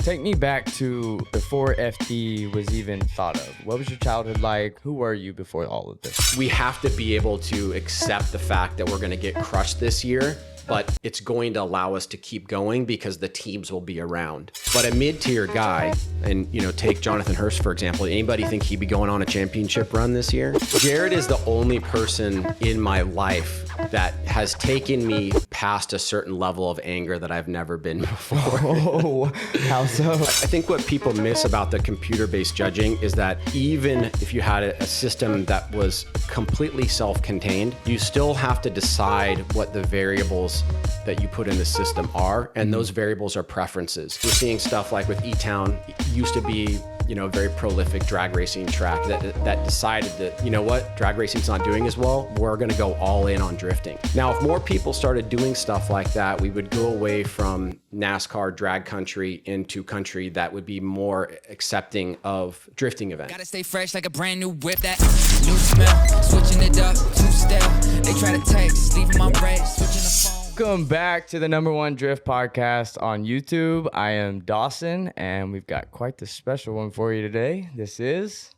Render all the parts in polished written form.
take me back to before FD was even thought of. What was your childhood like? Who were you before all of this? We have to be able to accept the fact that we're going to get crushed this year, but it's going to allow us to keep going because the teams will be around. But a mid-tier guy, and take Jonathan Hurst, for example. Anybody think he'd be going on a championship run this year? Jared is the only person in my life that has taken me past a certain level of anger that I've never been before. Oh, how so? I think what people miss about the computer-based judging is that even if you had a system that was completely self-contained, you still have to decide what the variables that you put in the system are, and those variables are preferences. We're seeing stuff like with E-Town, it used to be a very prolific drag racing track that decided that, what, drag racing's not doing as well, we're gonna go all in on drifting. Now, if more people started doing stuff like that, we would go away from NASCAR drag country into country that would be more accepting of drifting events. Gotta stay fresh like a brand new whip, that new smell, switching it up, too stale. They try to text, leaving my bread, switching the phone. Welcome back to the #1 Drift podcast on YouTube. I am Dawson, and we've got quite the special one for you today. This is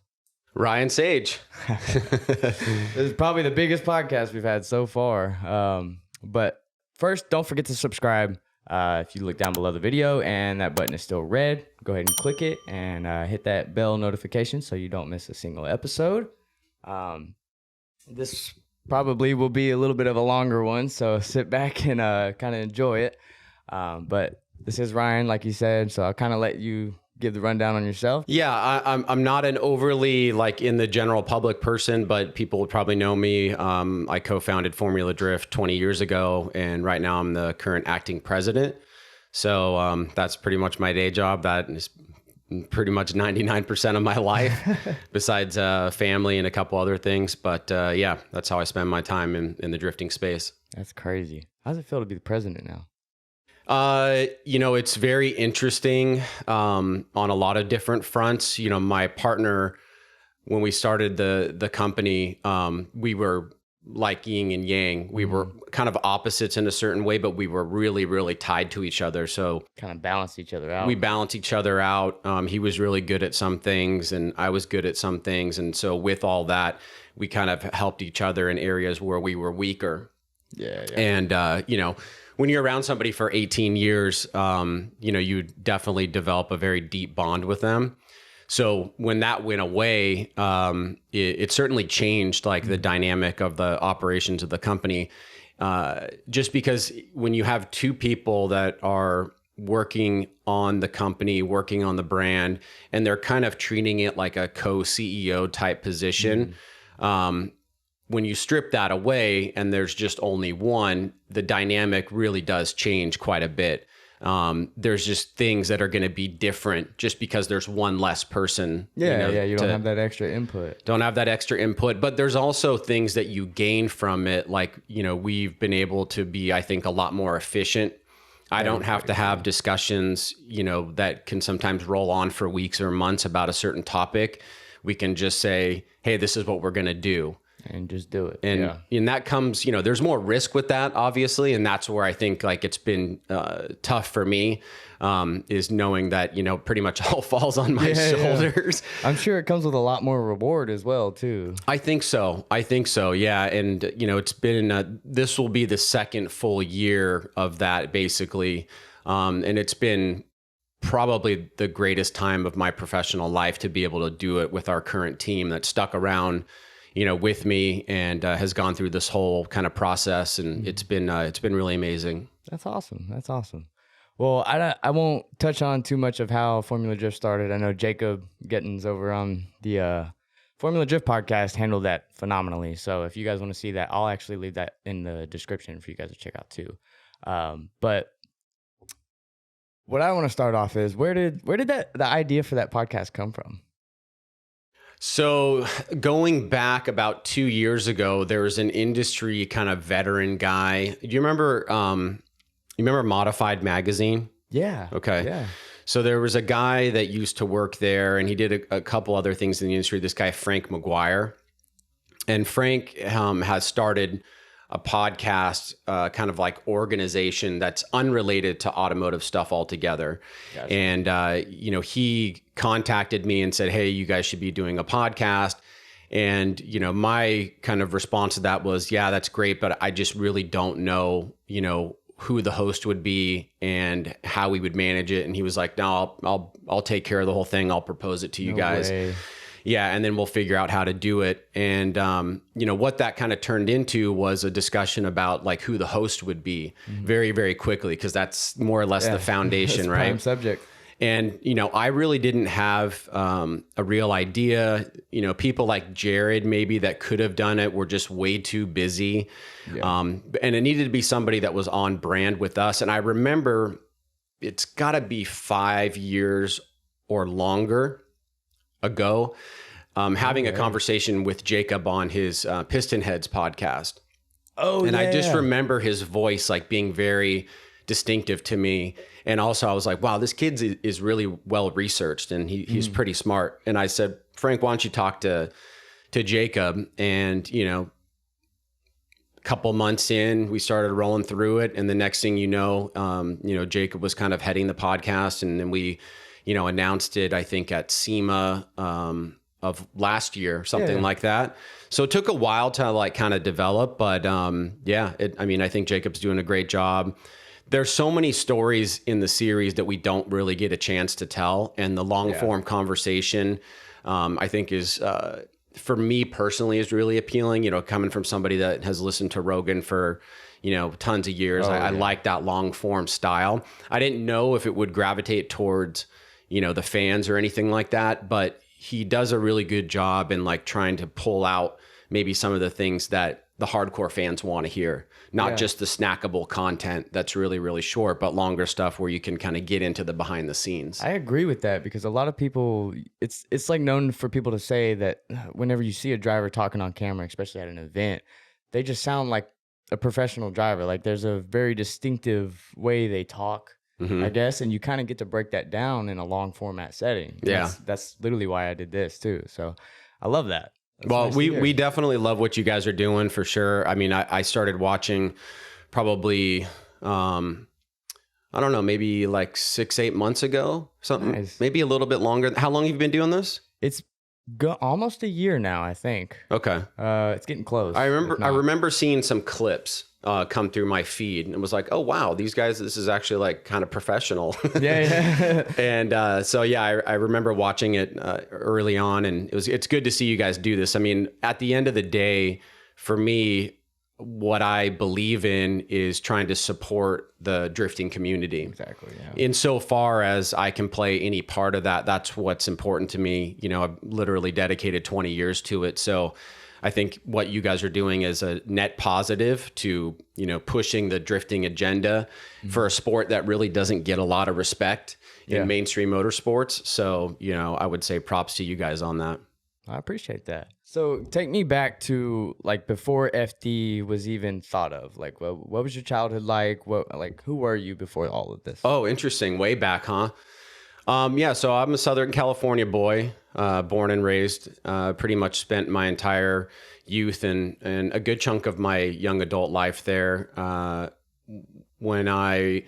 Ryan Sage. This is probably the biggest podcast we've had so far. But first, don't forget to subscribe. If you look down below the video and that button is still red, go ahead and click it and hit that bell notification so you don't miss a single episode. This probably will be a little bit of a longer one, so sit back and kind of enjoy it. But this is Ryan, like you said, so I'll kind of let you give the rundown on yourself. Yeah, I'm not an overly in the general public person, but people would probably know me. I co-founded Formula Drift 20 years ago, and right now I'm the current acting president. So that's pretty much my day job. That is pretty much 99% of my life, besides family and a couple other things. But yeah, that's how I spend my time in the drifting space. That's crazy. How does it feel to be the president now? It's very interesting on a lot of different fronts. My partner, when we started the company, we were like yin and yang. We were kind of opposites in a certain way, but we were really, really tied to each other. So kind of balanced each other out. We balanced each other out. He was really good at some things and I was good at some things. And so with all that, we kind of helped each other in areas where we were weaker. Yeah. And, when you're around somebody for 18 years, you definitely develop a very deep bond with them. So when that went away, it certainly changed the dynamic of the operations of the company. Just because when you have two people that are working on the company, working on the brand, and they're kind of treating it like a co-CEO type position, when you strip that away and there's just only one, the dynamic really does change quite a bit. There's just things that are going to be different just because there's one less person. You don't have that extra input. Don't have that extra input, but there's also things that you gain from it. We've been able to be, I think, a lot more efficient. I don't have to have discussions, that can sometimes roll on for weeks or months about a certain topic. We can just say, hey, this is what we're going to do. And just do it. And that comes, there's more risk with that, obviously. And that's where I think it's been tough for me, is knowing that, pretty much all falls on my shoulders. Yeah. I'm sure it comes with a lot more reward as well, too. I think so. Yeah. And, it's been, this will be the second full year of that, basically. And it's been probably the greatest time of my professional life to be able to do it with our current team that stuck around with me and has gone through this whole kind of process, and it's been really amazing. That's awesome. Well, I won't touch on too much of how Formula Drift started. I know Jacob Gittins over on the Formula Drift podcast handled that phenomenally. So if you guys want to see that, I'll actually leave that in the description for you guys to check out too. But what I want to start off is where did the idea for that podcast come from? So going back about 2 years ago, there was an industry kind of veteran guy. Do you remember Modified Magazine? Yeah. Okay. Yeah. So there was a guy that used to work there, and he did a couple other things in the industry. This guy, Frank McGuire. And Frank has started a podcast kind of like organization that's unrelated to automotive stuff altogether. Gotcha. And, you know, he contacted me and said, hey, you guys should be doing a podcast. And, you know, my kind of response to that was, yeah, that's great, but I just really don't know, you know, who the host would be and how we would manage it. And he was like, no, I'll take care of the whole thing. I'll propose it to you guys. Way. Yeah. And then we'll figure out how to do it. And, you know, what that kind of turned into was a discussion about like who the host would be very, very quickly. Cause that's more or less the foundation, right? Prime subject. And, you know, I really didn't have a real idea. You know, people like Jared maybe that could have done it were just way too busy. Yeah. And it needed to be somebody that was on brand with us. And I remember it's got to be 5 years or longer ago, having a conversation with Jacob on his Piston Heads podcast. Oh, and I just remember his voice like being very distinctive to me. And also I was like, wow, this kid is really well researched and he's pretty smart. And I said, Frank, why don't you talk to Jacob? And, you know, a couple months in, we started rolling through it. And the next thing you know, Jacob was kind of heading the podcast. And then we, you know, announced it, I think at SEMA of last year, something like that. So it took a while to like kind of develop, but I think Jacob's doing a great job. There's so many stories in the series that we don't really get a chance to tell. And the long form conversation, I think is, for me personally, is really appealing, you know, coming from somebody that has listened to Rogan for, you know, tons of years. I like that long form style. I didn't know if it would gravitate towards, you know, the fans or anything like that, but he does a really good job in like trying to pull out maybe some of the things that the hardcore fans want to hear. Not just the snackable content that's really, really short, but longer stuff where you can kind of get into the behind the scenes. I agree with that because a lot of people, it's like known for people to say that whenever you see a driver talking on camera, especially at an event, they just sound like a professional driver. Like there's a very distinctive way they talk, I guess, and you kind of get to break that down in a long format setting. Yeah. That's literally why I did this too. So I love that. That's well, nice we definitely love what you guys are doing for sure. I mean, I started watching probably, I don't know, maybe like 6-8 months ago, something, maybe a little bit longer. How long have you been doing this? It's almost a year now, I think. Okay. It's getting close. I remember seeing some clips come through my feed and it was like, oh wow, these guys, this is actually like kind of professional. Yeah. And I remember watching it early on, and it's good to see you guys do this. I mean, at the end of the day, for me, what I believe in is trying to support the drifting community. Exactly. Yeah. Insofar as I can play any part of that, that's what's important to me. You know, I've literally dedicated 20 years to it. So I think what you guys are doing is a net positive to, you know, pushing the drifting agenda for a sport that really doesn't get a lot of respect in mainstream motorsports. So, you know, I would say props to you guys on that. I appreciate that. So take me back to like before FD was even thought of. Like, what was your childhood like? Who were you before all of this? Oh, interesting. Way back, huh? So I'm a Southern California boy, born and raised, pretty much spent my entire youth and a good chunk of my young adult life there. When I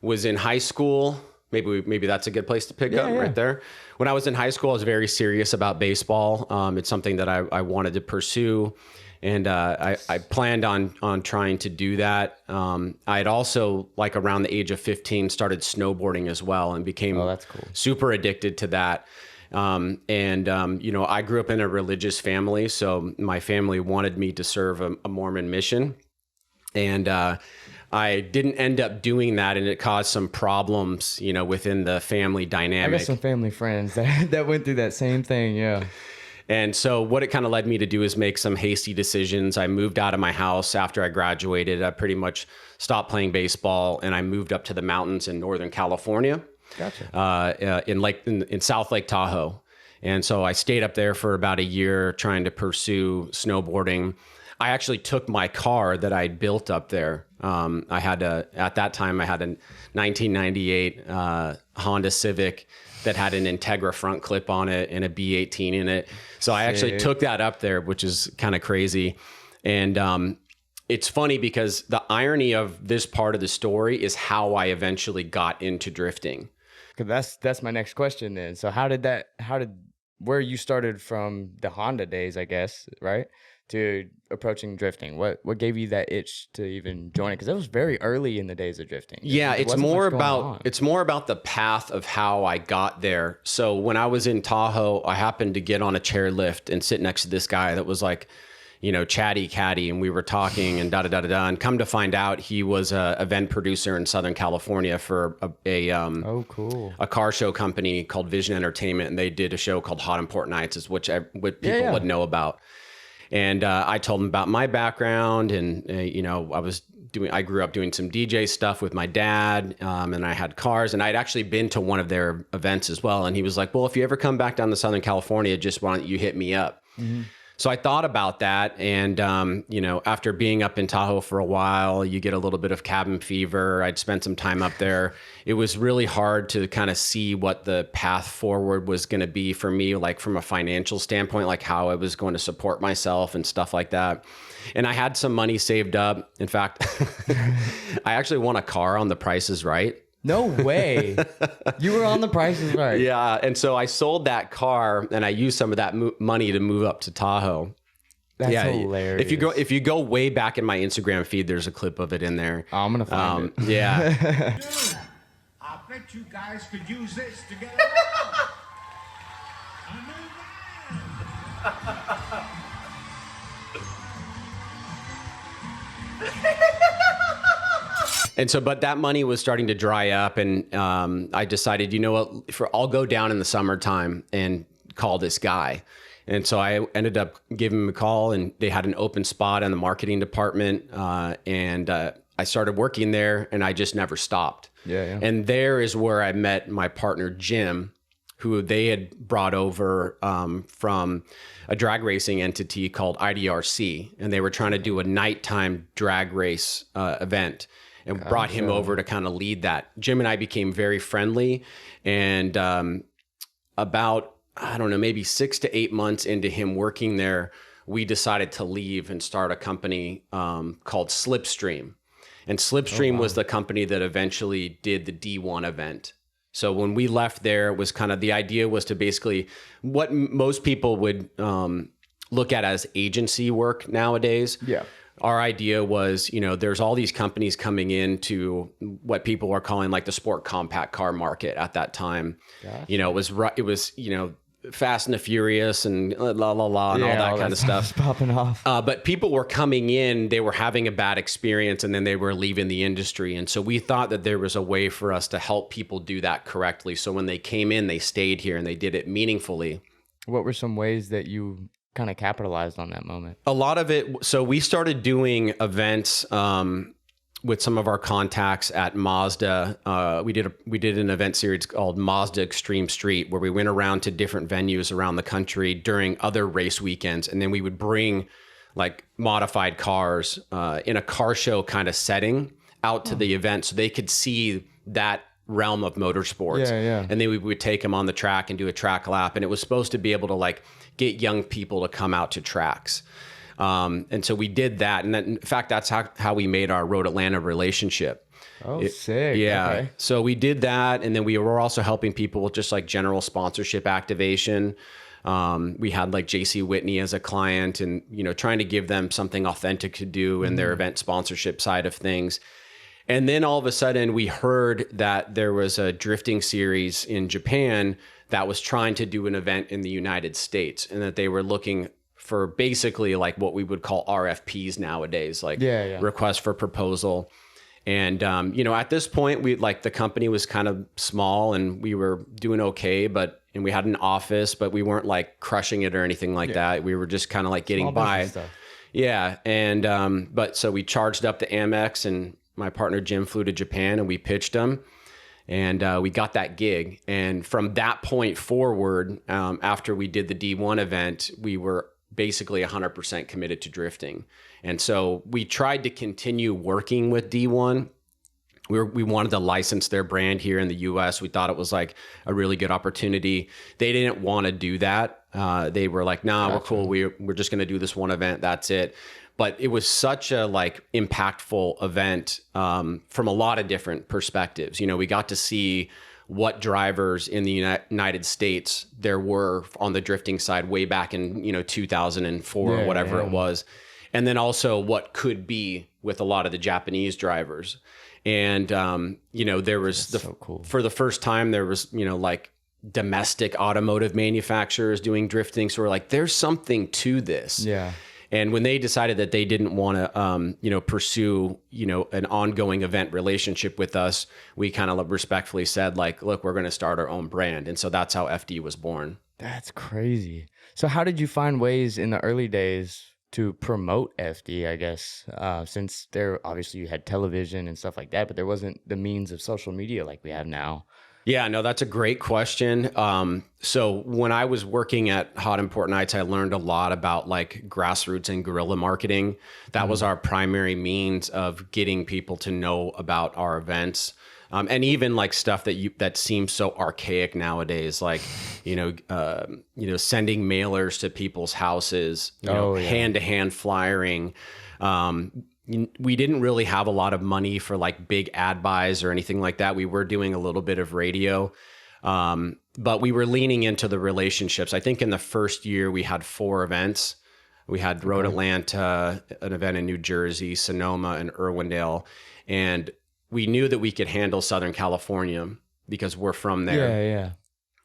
was in high school, maybe that's a good place to pick up right there. When I was in high school, I was very serious about baseball. It's something that I wanted to pursue. And I planned on trying to do that. I had also, like around the age of 15, started snowboarding as well and became that's cool. super addicted to that. I grew up in a religious family, so my family wanted me to serve a Mormon mission. And I didn't end up doing that, and it caused some problems, you know, within the family dynamic. I got some family friends that went through that same thing, yeah. And so what it kind of led me to do is make some hasty decisions. I moved out of my house after I graduated. I pretty much stopped playing baseball, and I moved up to the mountains in Northern California. Gotcha. In South Lake Tahoe. And so I stayed up there for about a year trying to pursue snowboarding. I actually took my car that I'd built up there. At that time, I had a 1998 Honda Civic that had an Integra front clip on it and a B18 in it. So I actually took that up there, which is kind of crazy. And it's funny because the irony of this part of the story is how I eventually got into drifting. 'Cause that's my next question then. So where you started from the Honda days, I guess, right? To approaching drifting. What gave you that itch to even join it? Because it was very early in the days of drifting. Yeah, There it's wasn't more much going on. about the path of how I got there. So when I was in Tahoe, I happened to get on a chairlift and sit next to this guy that was like, chatty catty, and we were talking and and come to find out he was a event producer in Southern California for Oh, cool. a car show company called Vision Entertainment, and they did a show called Hot Import Nights, is what people would know about. And I told him about my background, and I grew up doing some DJ stuff with my dad, and I had cars, and I'd actually been to one of their events as well. And he was like, "Well, if you ever come back down to Southern California, just why don't you hit me up?" Mm-hmm. So I thought about that, and after being up in Tahoe for a while, you get a little bit of cabin fever. I'd spent some time up there. It was really hard to kind of see what the path forward was going to be for me, like from a financial standpoint, like how I was going to support myself and stuff like that. And I had some money saved up. In fact, I actually won a car on The Price is Right. No way. You were on The Price is Right. Yeah. And so I sold that car and I used some of that money to move up to Tahoe. That's hilarious. If you go way back in my Instagram feed, there's a clip of it in there. Oh, I'm going to find it. Yeah. Dude, I bet you guys could use this to get around. A new van. And so, but that money was starting to dry up, and I decided, you know what, I'll go down in the summertime and call this guy. And so I ended up giving him a call, and they had an open spot in the marketing department, and I started working there, and I just never stopped. Yeah. And there is where I met my partner, Jim, who they had brought over from a drag racing entity called IDRC, and they were trying to do a nighttime drag race event, and brought him over to kind of lead that. Jim and I became very friendly, and about, I don't know, maybe 6 to 8 months into him working there, we decided to leave and start a company called Slipstream. And Slipstream was the company that eventually did the D1 event. So when we left there, it was kind of, the idea was to basically, what most people would look at as agency work nowadays. Yeah. Our idea was, there's all these companies coming into what people are calling like the sport compact car market at that time. Gotcha. It was Fast and the Furious and la la la and all that kind of stuff popping off. But people were coming in, they were having a bad experience, and then they were leaving the industry. And so we thought that there was a way for us to help people do that correctly. So when they came in, they stayed here and they did it meaningfully. What were some ways that you kind of capitalized on that moment? A lot of it. So we started doing events with some of our contacts at Mazda. We did an event series called Mazda Extreme Street, where we went around to different venues around the country during other race weekends. And then we would bring like modified cars in a car show kind of setting out to the event so they could see that realm of motorsports. Yeah. And then we would take them on the track and do a track lap. And it was supposed to be able to like get young people to come out to tracks. And so we did that. And then, in fact, that's how we made our Road Atlanta relationship. Oh, sick. Yeah. Okay. So we did that. And then we were also helping people with just like general sponsorship activation. We had like JC Whitney as a client and, trying to give them something authentic to do in their event sponsorship side of things. And then all of a sudden we heard that there was a drifting series in Japan that was trying to do an event in the United States, and that they were looking for basically like what we would call RFPs nowadays, like request for proposal. And, at this point, the company was kind of small and we were doing okay, and we had an office, but we weren't like crushing it or anything like that. We were just kind of like getting by. Stuff. Yeah. And, but so we charged up to Amex, and my partner Jim flew to Japan, and we pitched them, and we got that gig. And from that point forward, after we did the D1 event, we were basically 100% committed to drifting. And so we tried to continue working with D1 We wanted to license their brand here in the US. We thought it was like a really good opportunity. They didn't want to do that. They were like, nah, we're cool. We're just going to do this one event. That's it. But it was such a like impactful event from a lot of different perspectives. You know, we got to see what drivers in the United States there were on the drifting side way back in, 2004 or whatever it was. And then also what could be with a lot of the Japanese drivers. And, there was for the first time, there was, like domestic automotive manufacturers doing drifting. So we're like, there's something to this. Yeah. And when they decided that they didn't want to, pursue, an ongoing event relationship with us, we kind of respectfully said like, look, we're going to start our own brand. And so that's how FD was born. That's crazy. So how did you find ways in the early days to promote FD, I guess, since there obviously you had television and stuff like that, but there wasn't the means of social media like we have now? Yeah, no, that's a great question. So when I was working at Hot Import Nights, I learned a lot about like grassroots and guerrilla marketing. That was our primary means of getting people to know about our events. And even like stuff that seems so archaic nowadays, like, sending mailers to people's houses, hand-to-hand flyering. We didn't really have a lot of money for like big ad buys or anything like that. We were doing a little bit of radio, but we were leaning into the relationships. I think in the first year we had 4 events. We had Road Atlanta, an event in New Jersey, Sonoma, and Irwindale. And we knew that we could handle Southern California because we're from there. Yeah.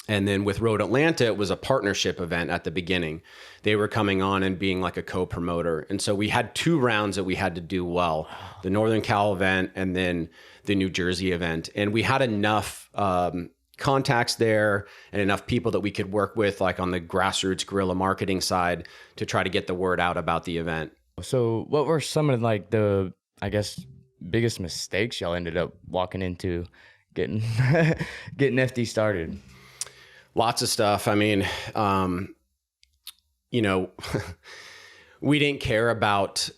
And then with Road Atlanta, it was a partnership event at the beginning. They were coming on and being like a co-promoter. And so we had 2 rounds that we had to do well, the Northern Cal event and then the New Jersey event. And we had enough contacts there and enough people that we could work with, like on the grassroots guerrilla marketing side, to try to get the word out about the event. So what were some of like the, I guess, biggest mistakes y'all ended up walking into getting FD started? Lots of stuff. I mean, we didn't care about,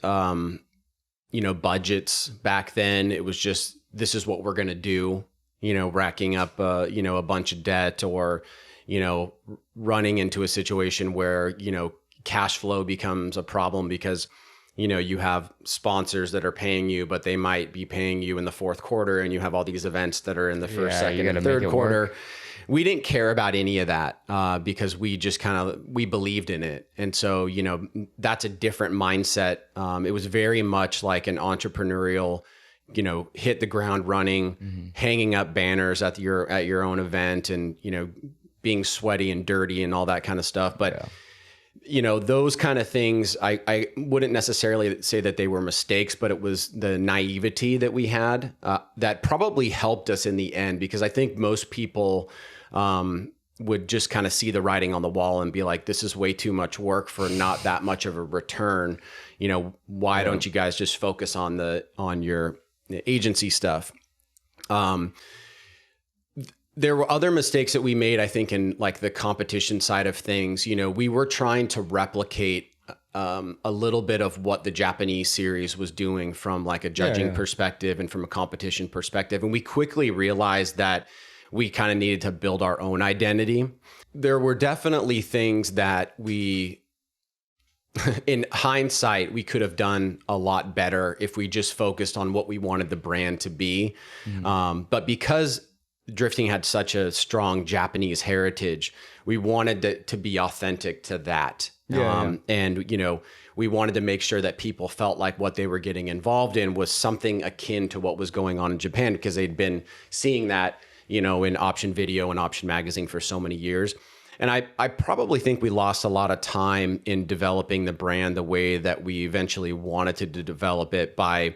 budgets back then. It was just, this is what we're going to do, racking up, a bunch of debt or, running into a situation where, cash flow becomes a problem because, you have sponsors that are paying you, but they might be paying you in the fourth quarter, and you have all these events that are in the first, second, and third quarter. Work. We didn't care about any of that because we just we believed in it. And so, that's a different mindset. It was very much like an entrepreneurial, hit the ground running, hanging up banners at your own event and, being sweaty and dirty and all that kind of stuff. But those kind of things, I wouldn't necessarily say that they were mistakes, but it was the naivety that we had that probably helped us in the end, because I think most people would just kind of see the writing on the wall and be like, this is way too much work for not that much of a return. Why don't you guys just focus on your agency stuff? There were other mistakes that we made, I think, in like the competition side of things. We were trying to replicate a little bit of what the Japanese series was doing from like a judging perspective and from a competition perspective. And we quickly realized that we kind of needed to build our own identity. There were definitely things that we, in hindsight, we could have done a lot better if we just focused on what we wanted the brand to be. But because drifting had such a strong Japanese heritage, we wanted it to be authentic to that. And, we wanted to make sure that people felt like what they were getting involved in was something akin to what was going on in Japan, because they'd been seeing that, in Option Video and Option Magazine for so many years. And I probably think we lost a lot of time in developing the brand the way that we eventually wanted to develop it by,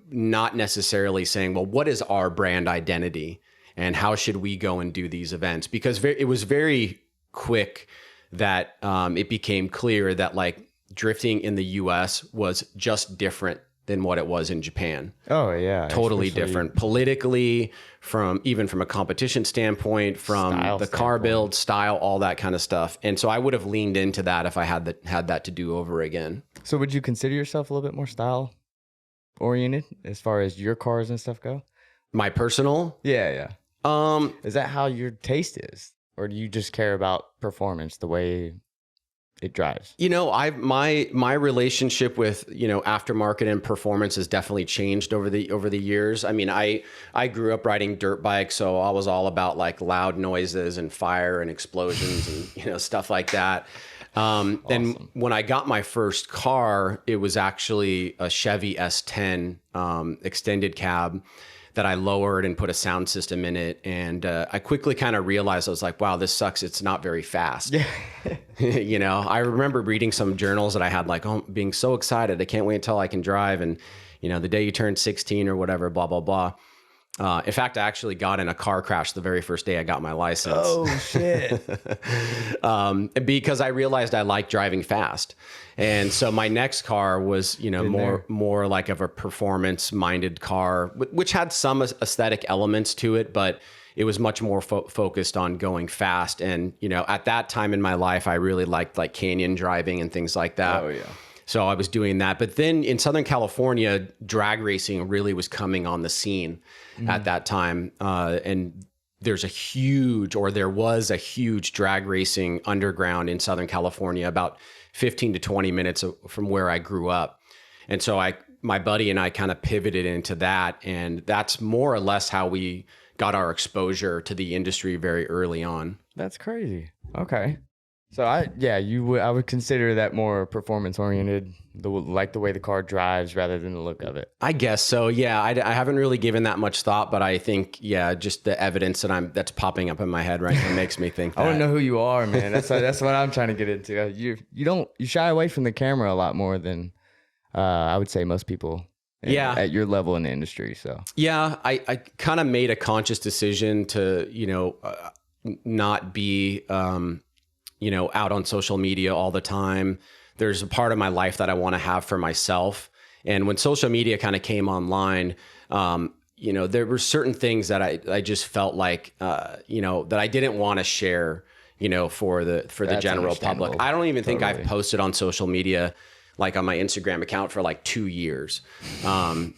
not necessarily saying, well, what is our brand identity and how should we go and do these events? Because it was very quick that it became clear that like drifting in the US was just different than what it was in Japan. Oh yeah. Totally different politically, even from a competition standpoint, from the car build style, all that kind of stuff. And so I would have leaned into that if I had that to do over again. So would you consider yourself a little bit more style oriented as far as your cars and stuff go? My personal? Yeah. Is that how your taste is? Or do you just care about performance, the way it drives? My relationship with, aftermarket and performance has definitely changed over the years. I mean, I grew up riding dirt bikes, so I was all about like loud noises and fire and explosions and, stuff like that. Awesome. And when I got my first car, it was actually a Chevy S10 extended cab that I lowered and put a sound system in it. And I quickly kind of realized, I was like, wow, this sucks. It's not very fast. Yeah. I remember reading some journals that I had like, oh, being so excited. I can't wait until I can drive. And, the day you turn 16 or whatever, blah, blah, blah. In fact, I actually got in a car crash the very first day I got my license. Oh, shit. Because I realized I liked driving fast. And so my next car was, more like of a performance-minded car, which had some aesthetic elements to it, but it was much more focused on going fast. And, at that time in my life, I really liked like canyon driving and things like that. Oh, yeah. So I was doing that. But then in Southern California, drag racing really was coming on the scene at that time. And there was a huge drag racing underground in Southern California, about 15 to 20 minutes from where I grew up. And so my buddy and I kind of pivoted into that. And that's more or less how we got our exposure to the industry very early on. That's crazy. Okay. So I would consider that more performance oriented, like the way the car drives rather than the look of it. I guess so. Yeah, I haven't really given that much thought, but I think just the evidence that's popping up in my head right now makes me think that. I want to know who you are, man. That's what I'm trying to get into. You shy away from the camera a lot more than I would say most people. At your level in the industry. So I kind of made a conscious decision to not be out on social media all the time. There's a part of my life that I want to have for myself. And when social media kind of came online, there were certain things that I just felt like, that I didn't want to share, for the general public. I don't even think I've posted on social media, like on my Instagram account, for like 2 years. And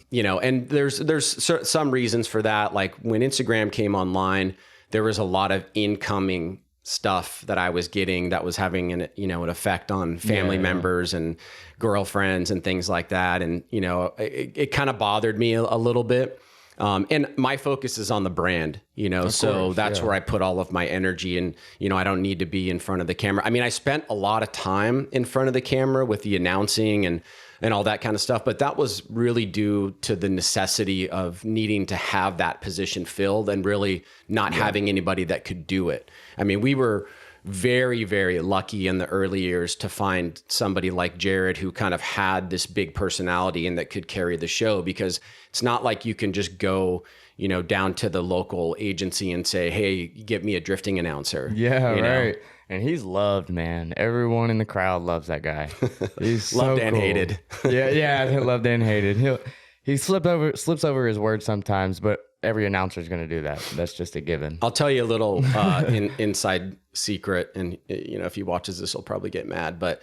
there's some reasons for that. Like when Instagram came online, there was a lot of incoming stuff that I was getting that was having an effect on family members and girlfriends and things like that. And, it kind of bothered me a little bit. And my focus is on the brand, so that's where I put all of my energy, and, I don't need to be in front of the camera. I mean, I spent a lot of time in front of the camera with the announcing and all that kind of stuff, but that was really due to the necessity of needing to have that position filled and really not having anybody that could do it. I mean, we were very, very lucky in the early years to find somebody like Jared who kind of had this big personality and that could carry the show, because it's not like you can just go, down to the local agency and say, hey, get me a drifting announcer. Yeah, right. And he's loved, man. Everyone in the crowd loves that guy. He's loved so and cool. hated. Yeah, loved and hated. He slips over his words sometimes, but every announcer is going to do that. That's just a given. I'll tell you a little inside secret, and if he watches this, he'll probably get mad. But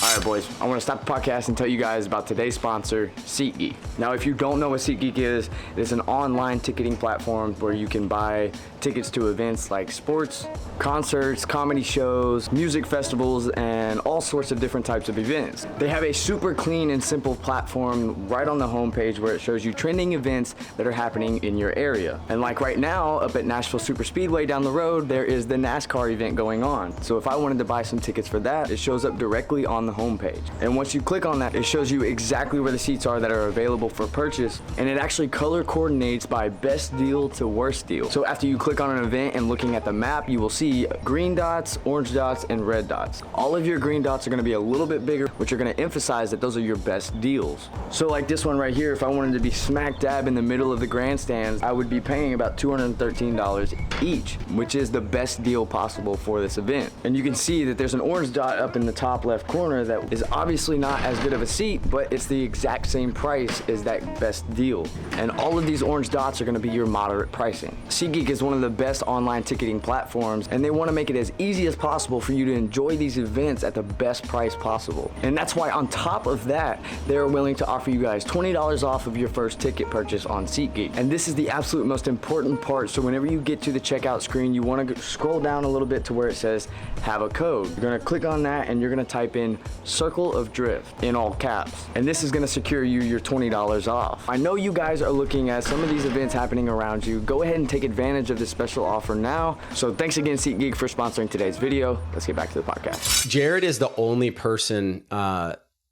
all right, boys, I want to stop the podcast and tell you guys about today's sponsor, SeatGeek. Now, if you don't know what SeatGeek is, it's an online ticketing platform where you can buy tickets to events like sports, concerts, comedy shows, music festivals, and all sorts of different types of events. They have a super clean and simple platform right on the homepage where it shows you trending events that are happening in your area. And like right now, up at Nashville Super Speedway down the road, there is the NASCAR event going on. So if I wanted to buy some tickets for that, it shows up directly on the homepage. And once you click on that, it shows you exactly where the seats are that are available for purchase, and it actually color coordinates by best deal to worst deal. So after you click on an event and looking at the map, you will see green dots, orange dots, and red dots. All of your green dots are going to be a little bit bigger, which are going to emphasize that those are your best deals. So like this one right here, if I wanted to be smack dab in the middle of the grandstands, I would be paying about $213 each, which is the best deal possible for this event. And you can see that there's an orange dot up in the top left corner that is obviously not as good of a seat, but it's the exact same price as that best deal. And all of these orange dots are going to be your moderate pricing. SeatGeek is one of of the best online ticketing platforms, and they want to make it as easy as possible for you to enjoy these events at the best price possible. And that's why on top of that, they're willing to offer you guys $20 off of your first ticket purchase on SeatGeek. And this is the absolute most important part. So whenever you get to the checkout screen, you want to scroll down a little bit to where it says have a code. You're going to click on that and you're going to type in Circle of Drift in all caps. And this is going to secure you your $20 off. I know you guys are looking at some of these events happening around you. Go ahead and take advantage of this special offer now. So thanks again, SeatGeek, for sponsoring today's video. Let's get back to the podcast. Jared is the only person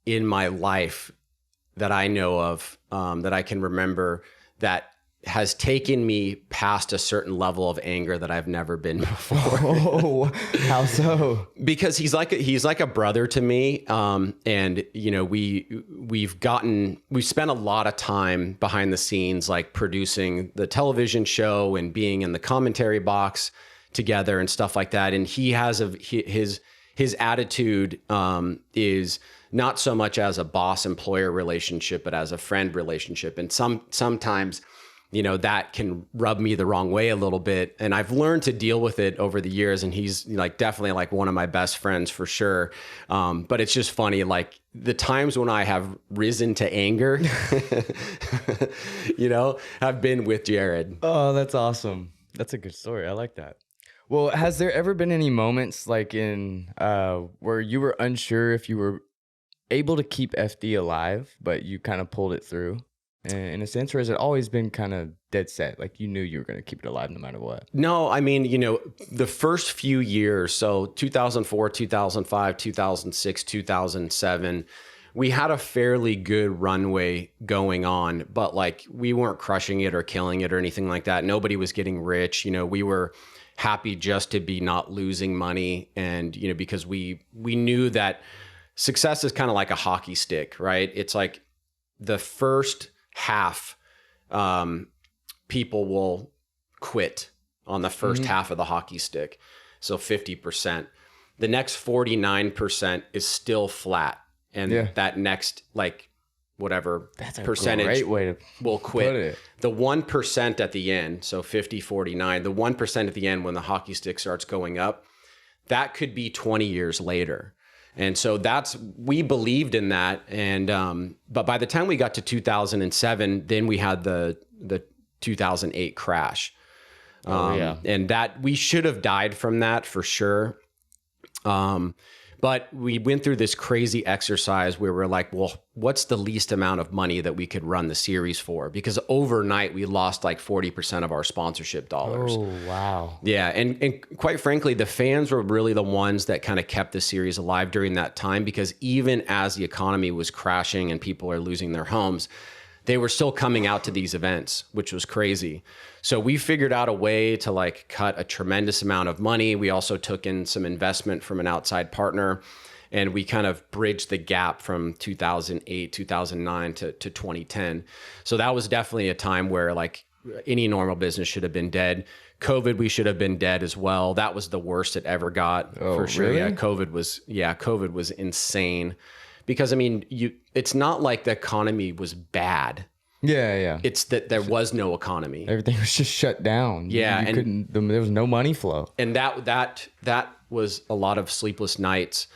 in my life that I know of, that I can remember, that has taken me past a certain level of anger that I've never been before. Oh, how so? Because he's like a brother to me. And you know, we've spent a lot of time behind the scenes, like producing the television show and being in the commentary box together and stuff like that. And he has his attitude is not so much as a boss-employer relationship, but as a friend relationship. And sometimes, you know, that can rub me the wrong way a little bit. And I've learned to deal with it over the years. And he's like definitely like one of my best friends for sure. But it's just funny, like the times when I have risen to anger, you know, have been with Jared. Oh, that's awesome. That's a good story. I like that. Well, has there ever been any moments like in where you were unsure if you were able to keep FD alive, but you kind of pulled it through? In a sense, or has it always been kind of dead set? Like you knew you were going to keep it alive no matter what? No, I mean, you know, the first few years, so 2004, 2005, 2006, 2007, we had a fairly good runway going on, but like we weren't crushing it or killing it or anything like that. Nobody was getting rich. You know, we were happy just to be not losing money. And, you know, because we knew that success is kind of like a hockey stick, right? It's like the first half, people will quit on the first half of the hockey stick. So 50%. The next 49% is still flat. And that next, like, whatever percentage great way to will quit. put it. The 1% at the end, so 50, 49, the 1% at the end when the hockey stick starts going up, that could be 20 years later. And so we believed in that. And, but by the time we got to 2007, then we had the 2008 crash. And that we should have died from that for sure. But we went through this crazy exercise where we're like, well, what's the least amount of money that we could run the series for? Because overnight we lost like 40% of our sponsorship dollars. Oh, wow. Yeah. And quite frankly, the fans were really the ones that kind of kept the series alive during that time, because even as the economy was crashing and people are losing their homes, they were still coming out to these events, which was crazy. So we figured out a way to like cut a tremendous amount of money. We also took in some investment from an outside partner, and we kind of bridged the gap from 2008, 2009 to 2010. So that was definitely a time where like any normal business should have been dead. COVID, we should have been dead as well. That was the worst it ever got, for sure. Really? Yeah, COVID was insane. Because I mean, it's not like the economy was bad. Yeah. It's that there was no economy. Everything was just shut down. Yeah, there was no money flow. And that was a lot of sleepless nights.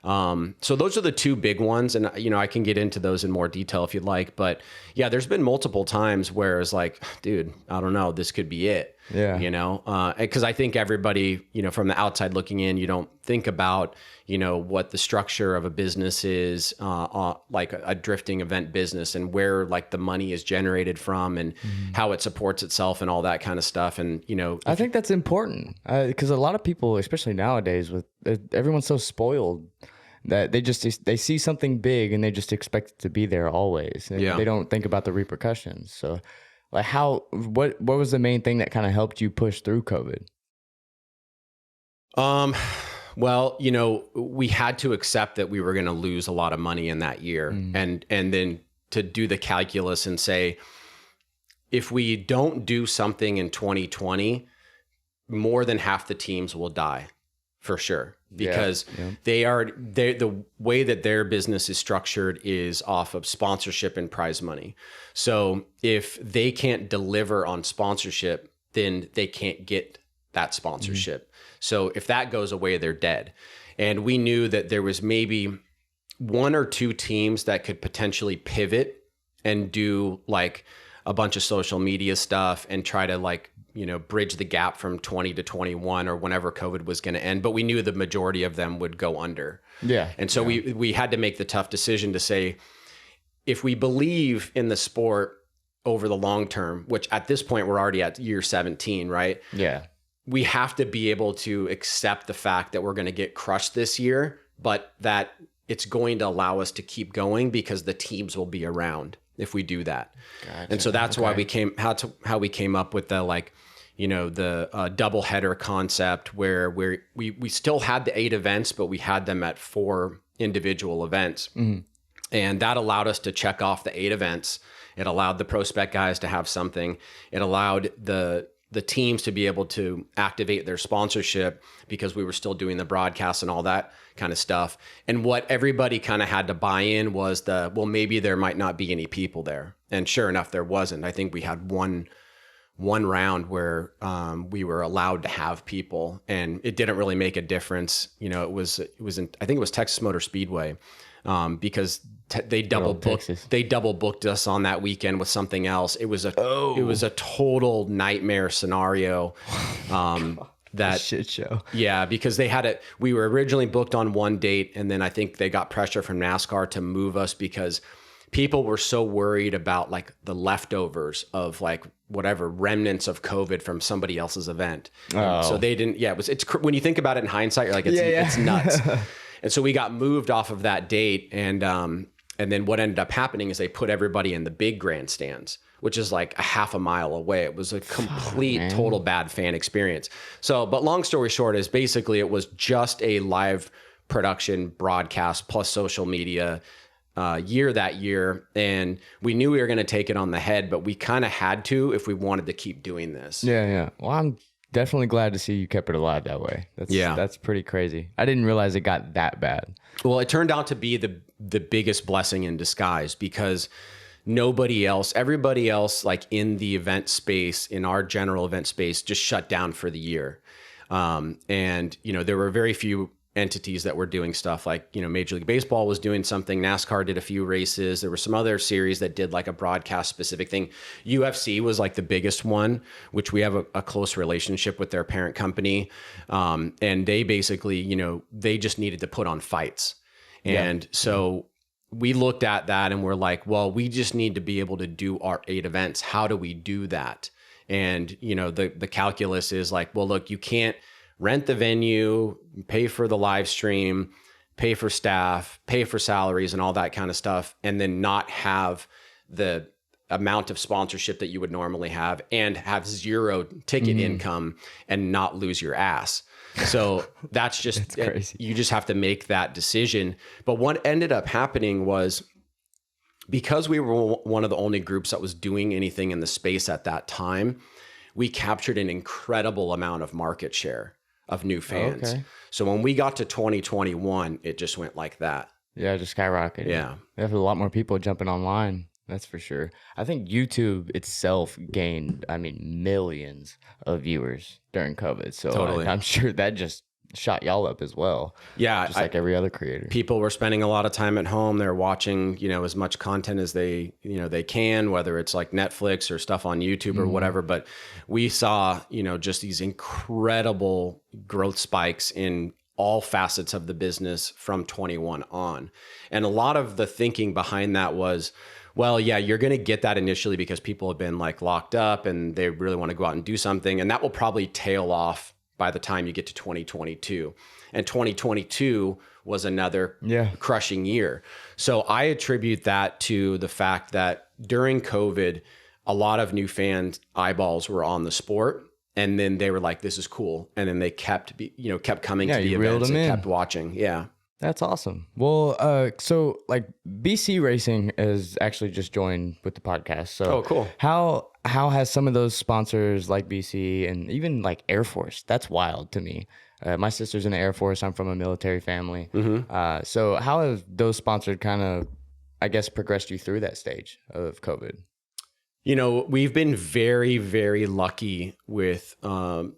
So those are the two big ones. And, you know, I can get into those in more detail if you'd like. But yeah, there's been multiple times where it's like, dude, I don't know, this could be it. Yeah. You know, because I think everybody, you know, from the outside looking in, you don't think about, you know, what the structure of a business is, like a drifting event business, and where like the money is generated from, and how it supports itself and all that kind of stuff. And, you know, I think that's important because a lot of people, especially nowadays, everyone's so spoiled that they see something big and they just expect it to be there always. And they don't think about the repercussions. So like what was the main thing that kind of helped you push through COVID? Well, you know, we had to accept that we were going to lose a lot of money in that year. And then to do the calculus and say, if we don't do something in 2020, more than half the teams will die for sure. Because the way that their business is structured is off of sponsorship and prize money. So if they can't deliver on sponsorship, then they can't get that sponsorship. So if that goes away, they're dead. And we knew that there was maybe 1 or 2 teams that could potentially pivot and do like a bunch of social media stuff and try to like, you know, bridge the gap from 20 to 21 or whenever COVID was going to end. But we knew the majority of them would go under. Yeah. And so we had to make the tough decision to say, if we believe in the sport over the long term, which at this point we're already at year 17, right? Yeah. We have to be able to accept the fact that we're going to get crushed this year, but that it's going to allow us to keep going because the teams will be around if we do that. Gotcha. And so that's why how we came up with the, like, you know, the double header concept where we still had the 8 events, but we had them at 4 individual events. And that allowed us to check off the 8 events. It allowed the pro spec guys to have something. It allowed the teams to be able to activate their sponsorship because we were still doing the broadcasts and all that kind of stuff. And what everybody kind of had to buy in was well, maybe there might not be any people there. And sure enough, there wasn't. I think we had one round where we were allowed to have people, and it didn't really make a difference. You know, it was I think it was Texas Motor Speedway, because they double booked us on that weekend with something else. It was a total nightmare scenario. That shit show. Yeah, because we were originally booked on one date, and then I think they got pressure from NASCAR to move us because people were so worried about like the leftovers of like whatever remnants of COVID from somebody else's event. So they didn't. Yeah, it's when you think about it in hindsight, you're like, it's nuts. And so we got moved off of that date, and then what ended up happening is they put everybody in the big grandstands, which is like a half a mile away. It was a complete, total bad fan experience. So, but long story short is basically it was just a live production broadcast plus social media year that year. And we knew we were going to take it on the head, but we kind of had to if we wanted to keep doing this. Yeah. Well, I'm definitely glad to see you kept it alive that way. That's pretty crazy. I didn't realize it got that bad. Well, it turned out to be the biggest blessing in disguise because everybody else like in the event space, in our general event space, just shut down for the year. And, you know, there were very few entities that were doing stuff like, you know, Major League Baseball was doing something. NASCAR did a few races. There were some other series that did like a broadcast specific thing. UFC was like the biggest one, which we have a close relationship with their parent company. And they basically, you know, they just needed to put on fights. And so we looked at that and we're like, well, we just need to be able to do our 8 events. How do we do that? And, you know, the calculus is like, well, look, you can't rent the venue, pay for the live stream, pay for staff, pay for salaries and all that kind of stuff, and then not have the amount of sponsorship that you would normally have and have 0 ticket income and not lose your ass. So that's just, crazy. You just have to make that decision. But what ended up happening was because we were one of the only groups that was doing anything in the space at that time, we captured an incredible amount of market share of new fans. Okay. So when we got to 2021, it just went like that. Yeah, just skyrocketed. Yeah. There's a lot more people jumping online. That's for sure. I think YouTube itself gained, millions of viewers during COVID. So totally. I'm sure that just shot y'all up as well. Yeah. Just like every other creator. People were spending a lot of time at home. They're watching, you know, as much content as they can, whether it's like Netflix or stuff on YouTube or whatever. But we saw, you know, just these incredible growth spikes in all facets of the business from 21 on. And a lot of the thinking behind that was, well, yeah, you're going to get that initially because people have been like locked up and they really want to go out and do something. And that will probably tail off by the time you get to 2022. And 2022 was another crushing year. So I attribute that to the fact that during COVID, a lot of new fan eyeballs were on the sport. And then they were like, this is cool. And then they kept coming to the events and kept watching. Yeah. That's awesome. Well, so like BC Racing has actually just joined with the podcast. So cool. How has some of those sponsors like BC and even like Air Force? That's wild to me. My sister's in the Air Force. I'm from a military family. So how have those sponsors kind of, I guess, progressed you through that stage of COVID? You know, we've been very, very lucky with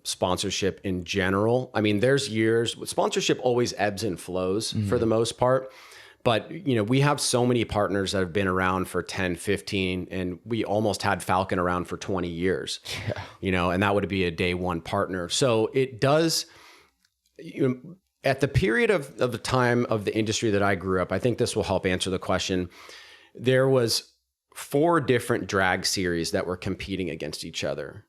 sponsorship in general. I mean, there's years, sponsorship always ebbs and flows for the most part. But, you know, we have so many partners that have been around for 10, 15, and we almost had Falcon around for 20 years, you know, and that would be a day one partner. So it does, you know, at the period of the time of the industry that I grew up, I think this will help answer the question. There was 4 different drag series that were competing against each other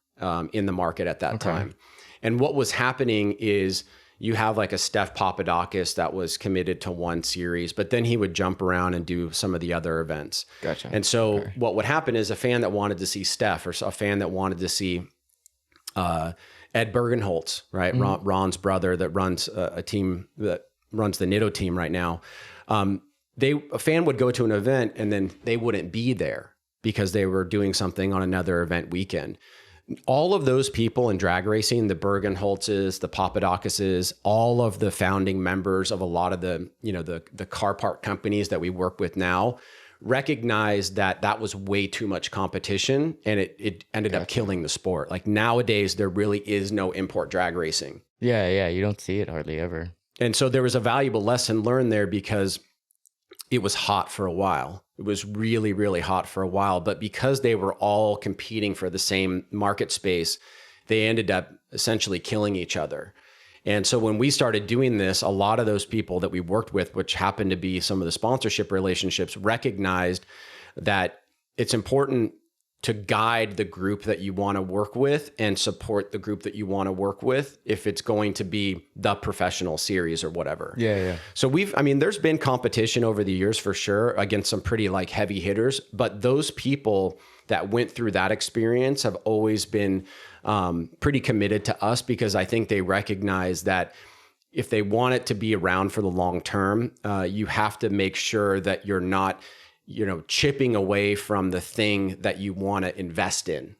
in the market at that time. And what was happening is you have like a Steph Papadakis that was committed to one series, but then he would jump around and do some of the other events. Gotcha. And so what would happen is a fan that wanted to see Steph, or a fan that wanted to see Ed Bergenholtz, right? Ron's brother that runs a team that runs the Nitto team right now. A fan would go to an event and then they wouldn't be there because they were doing something on another event weekend. All of those people in drag racing, the Bergenholtzes, the Papadakises, all of the founding members of a lot of the, you know, the car part companies that we work with now, recognized that that was way too much competition, and it ended up killing the sport. Like nowadays, there really is no import drag racing. Yeah, you don't see it hardly ever. And so there was a valuable lesson learned there because it was hot for a while. It was really, really hot for a while. But because they were all competing for the same market space, they ended up essentially killing each other. And so when we started doing this, a lot of those people that we worked with, which happened to be some of the sponsorship relationships, recognized that it's important to guide the group that you want to work with and support the group that you want to work with if it's going to be the professional series or whatever. Yeah. So there's been competition over the years for sure against some pretty like heavy hitters, but those people that went through that experience have always been pretty committed to us, because I think they recognize that if they want it to be around for the long term, you have to make sure that you're not, you know, chipping away from the thing that you want to invest in,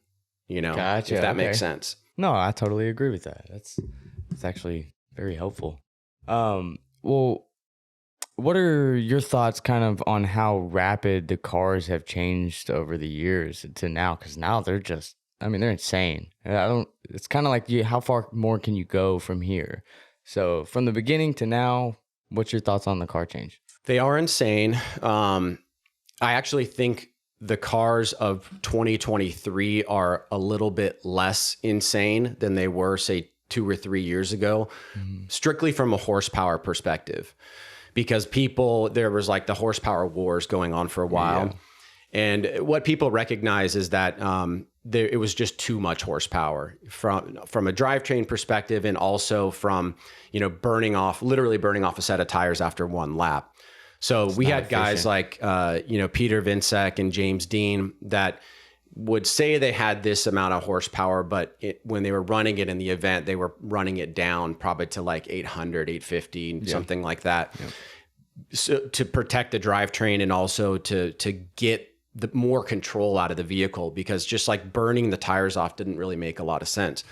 you know, Gotcha, if that okay. makes sense. No, I totally agree with that. That's actually very helpful. Well, what are your thoughts kind of on how rapid the cars have changed over the years to now? Because now they're just, I mean, they're insane. It's kind of like, how far more can you go from here? So from the beginning to now, what's your thoughts on the car change? They are insane. I actually think the cars of 2023 are a little bit less insane than they were, say, 2 or 3 years ago, strictly from a horsepower perspective, because there was like the horsepower wars going on for a while. Yeah. And what people recognize is that it was just too much horsepower from a drivetrain perspective, and also from, you know, literally burning off a set of tires after one lap. So we had guys like, you know, Peter Vinsek and James Dean that would say they had this amount of horsepower, but when they were running it in the event, they were running it down probably to like 800, 850, something like that. Yep. So to protect the drivetrain, and also to get the more control out of the vehicle, because just like burning the tires off didn't really make a lot of sense.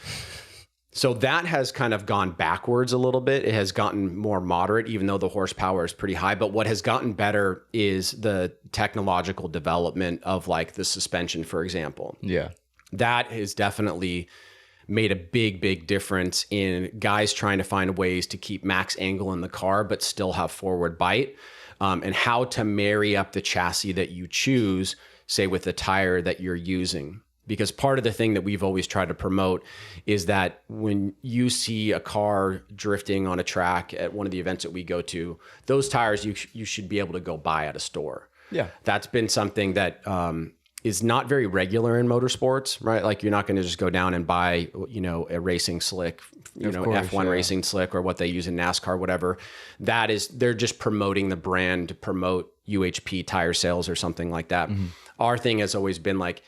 So that has kind of gone backwards a little bit. It has gotten more moderate, even though the horsepower is pretty high. But what has gotten better is the technological development of like the suspension, for example. Yeah. That has definitely made a big, big difference in guys trying to find ways to keep max angle in the car, but still have forward bite, and how to marry up the chassis that you choose, say with the tire that you're using. Because part of the thing that we've always tried to promote is that when you see a car drifting on a track at one of the events that we go to, those tires you should be able to go buy at a store. Yeah. That's been something that is not very regular in motorsports, right? Like you're not going to just go down and buy, you know, a racing slick, F1 racing slick, or what they use in NASCAR, whatever. They're just promoting the brand to promote UHP tire sales or something like that. Mm-hmm. Our thing has always been like,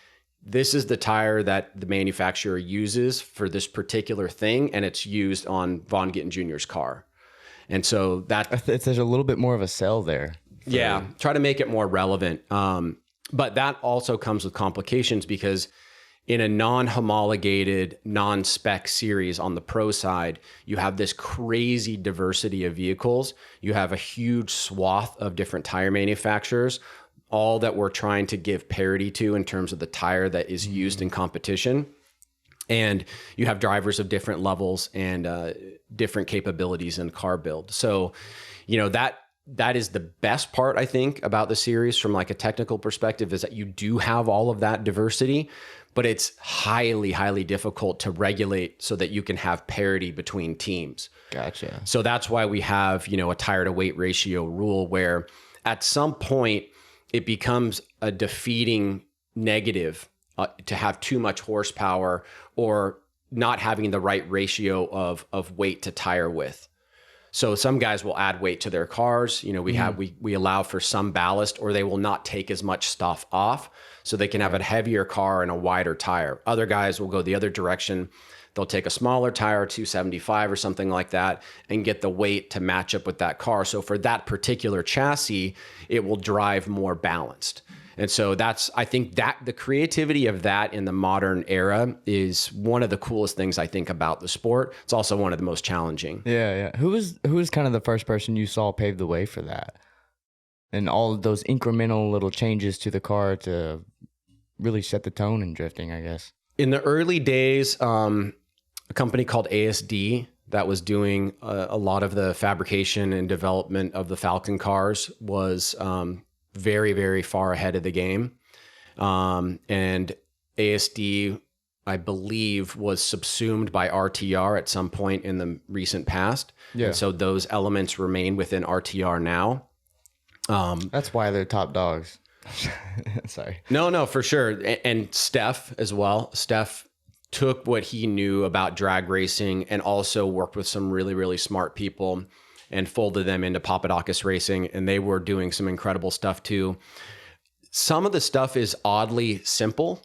this is the tire that the manufacturer uses for this particular thing, and it's used on Von Gittin Jr.'s car. And so there's a little bit more of a sell there. Yeah, try to make it more relevant. But that also comes with complications, because in a non-homologated, non-spec series on the pro side, you have this crazy diversity of vehicles. You have a huge swath of different tire manufacturers, all that we're trying to give parity to in terms of the tire that is used in competition. And you have drivers of different levels and different capabilities in car build. So, that is the best part, I think, about the series from like a technical perspective, is that you do have all of that diversity, but it's highly, highly difficult to regulate so that you can have parity between teams. Gotcha. So that's why we have, a tire to weight ratio rule where at some point it becomes a defeating negative to have too much horsepower or not having the right ratio of weight to tire width. So some guys will add weight to their cars. We allow for some ballast, or they will not take as much stuff off so they can have a heavier car and a wider tire. Other guys will go the other direction. They'll take a smaller tire, 275 or something like that, and get the weight to match up with that car. So for that particular chassis, it will drive more balanced. And so I think that the creativity of that in the modern era is one of the coolest things I think about the sport. It's also one of the most challenging. Yeah. Who was kind of the first person you saw pave the way for that? And all of those incremental little changes to the car to really set the tone in drifting, I guess. In the early days, a company called ASD that was doing a lot of the fabrication and development of the Falcon cars was very, very far ahead of the game. And ASD, I believe, was subsumed by RTR at some point in the recent past. Yeah. And so those elements remain within RTR now. That's why they're top dogs. Sorry. No, for sure. And Steph as well. Steph took what he knew about drag racing and also worked with some really, really smart people and folded them into Papadakis Racing, and they were doing some incredible stuff too. Some of the stuff is oddly simple,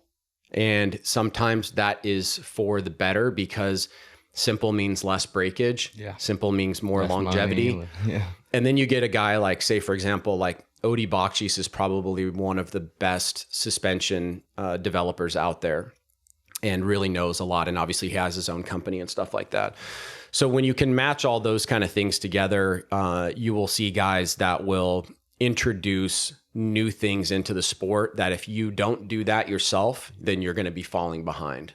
and sometimes that is for the better because simple means less breakage. Yeah. Simple means more Less longevity. money. Yeah. And then you get a guy like, say, for example, like Odi Bakshis is probably one of the best suspension developers out there and really knows a lot. And obviously he has his own company and stuff like that. So when you can match all those kind of things together, you will see guys that will introduce new things into the sport that if you don't do that yourself, then you're going to be falling behind.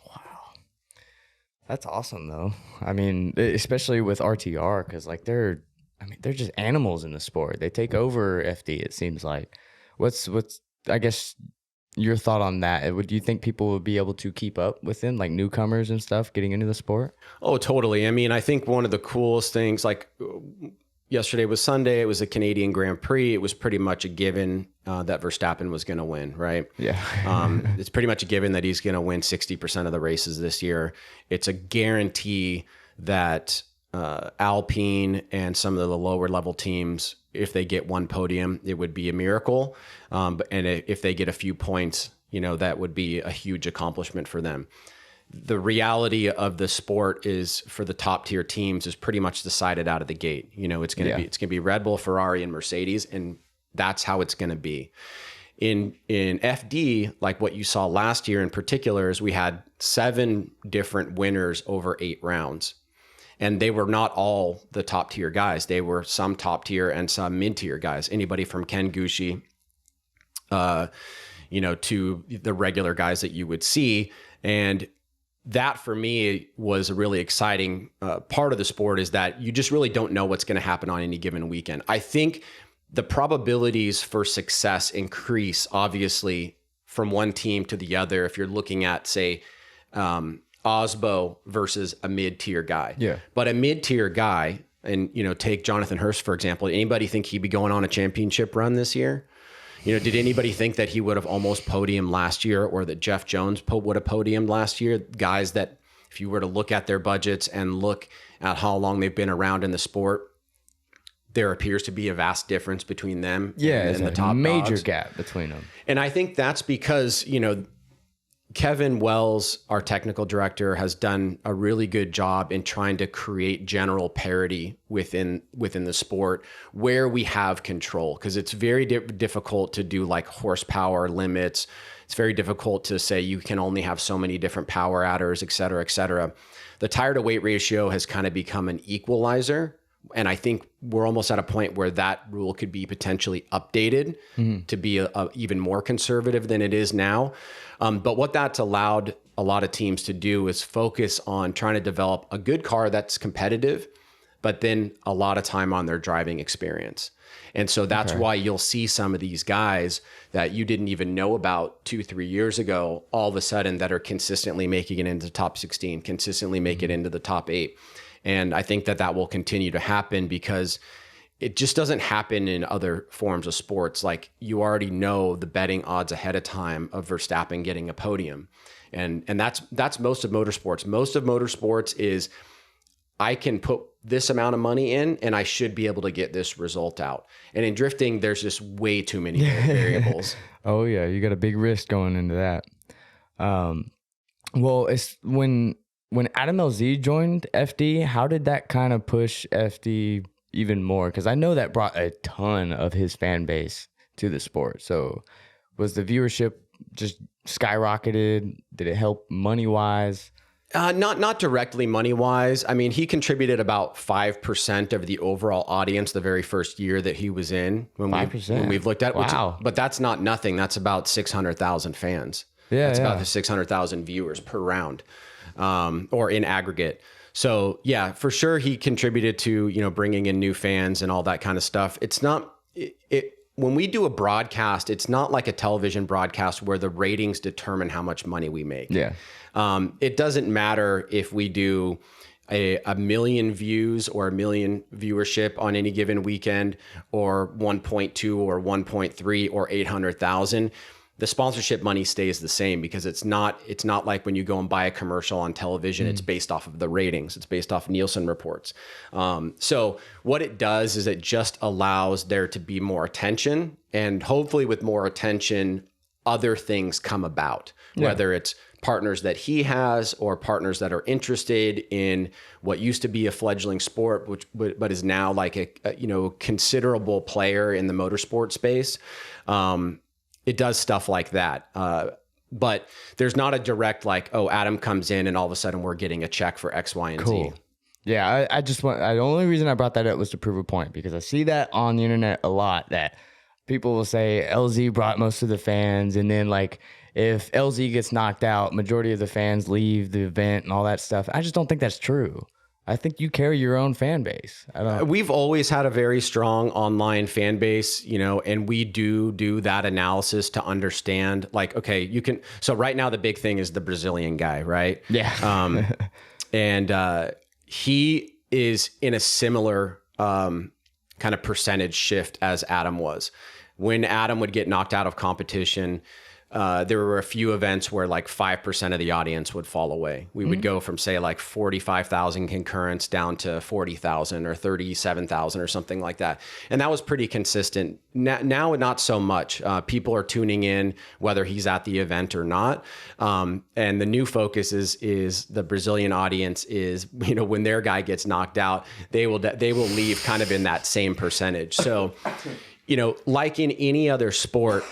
Wow. That's awesome though. I mean, especially with RTR, because like they're just animals in the sport. They take over FD, it seems like. What's I guess your thought on that? Do you think people would be able to keep up with them, like newcomers and stuff, getting into the sport? Oh, totally. I mean, I think one of the coolest things, like yesterday was Sunday, it was a Canadian Grand Prix. It was pretty much a given that Verstappen was going to win, right? Yeah. It's pretty much a given that he's going to win 60% of the races this year. It's a guarantee that Alpine and some of the lower level teams, if they get one podium, it would be a miracle. And if they get a few points, that would be a huge accomplishment for them. The reality of the sport is for the top tier teams is pretty much decided out of the gate. It's going to be Red Bull, Ferrari, and Mercedes, and that's how it's going to be. In FD, like what you saw last year in particular, is we had 7 different winners over 8 rounds. And they were not all the top tier guys. They were some top tier and some mid tier guys. Anybody from Ken Gucci, to the regular guys that you would see. And that for me was a really exciting part of the sport, is that you just really don't know what's going to happen on any given weekend. I think the probabilities for success increase, obviously, from one team to the other. If you're looking at, say, Osbo versus a mid-tier guy. Yeah. But a mid-tier guy, and, take Jonathan Hurst, for example. Anybody think he'd be going on a championship run this year? Did anybody think that he would have almost podiumed last year, or that Jeff Jones would have podiumed last year? Guys that, if you were to look at their budgets and look at how long they've been around in the sport, there appears to be a vast difference between them and the top major dogs. Gap between them. And I think that's because, Kevin Wells, our technical director, has done a really good job in trying to create general parity within the sport where we have control, because it's very difficult to do like horsepower limits. It's very difficult to say you can only have so many different power adders, et cetera, et cetera. The tire to weight ratio has kind of become an equalizer And I think we're almost at a point where that rule could be potentially updated to be even more conservative than it is now. But what that's allowed a lot of teams to do is focus on trying to develop a good car that's competitive, but then a lot of time on their driving experience. And so that's why you'll see some of these guys that you didn't even know about 2-3 years ago, all of a sudden that are consistently making it into the top 16, consistently make it into the top 8. And I think that that will continue to happen because it just doesn't happen in other forms of sports. Like you already know the betting odds ahead of time of Verstappen getting a podium. And that's most of motorsports. Most of motorsports is I can put this amount of money in and I should be able to get this result out. And in drifting, there's just way too many variables. Oh yeah, you got a big risk going into that. Well, it's when Adam LZ joined FD, how did that kind of push FD even more? Because I know that brought a ton of his fan base to the sport. So was the viewership just skyrocketed? Did it help money wise? Not directly money wise. I mean, he contributed about 5% of the overall audience the very first year that he was in. When 5%. We've looked at, wow. But that's not nothing. That's about 600,000 fans. Yeah, that's about the 600,000 viewers per round, or in aggregate. So yeah, for sure, he contributed to bringing in new fans and all that kind of stuff. It's not when we do a broadcast, it's not like a television broadcast where the ratings determine how much money we make. Yeah. It doesn't matter if we do a million views or a million viewership on any given weekend or 1.2 or 1.3 or 800,000. The sponsorship money stays the same because it's not like when you go and buy a commercial on television, it's based off of the ratings. It's based off Nielsen reports. So what it does is it just allows there to be more attention, and hopefully with more attention, other things come about, whether it's partners that he has or partners that are interested in what used to be a fledgling sport, but is now like a considerable player in the motorsport space. It does stuff like that. But there's not a direct like, oh, Adam comes in and all of a sudden we're getting a check for X, Y, and Z. Yeah, I just want, the only reason I brought that up was to prove a point, because I see that on the internet a lot, that people will say LZ brought most of the fans, and then like if LZ gets knocked out, majority of the fans leave the event and all that stuff. I just don't think that's true. I think you carry your own fan base. We've always had a very strong online fan base, and we do that analysis to understand, like, okay, you can. So right now the big thing is the Brazilian guy, right? Yeah. And he is in a similar kind of percentage shift as Adam was. When Adam would get knocked out of competition, there were a few events where like 5% of the audience would fall away. We would go from say like 45,000 concurrents down to 40,000 or 37,000 or something like that. And that was pretty consistent. Now not so much. People are tuning in whether he's at the event or not. And the new focus is the Brazilian audience is, when their guy gets knocked out, they will leave kind of in that same percentage. So, like in any other sport,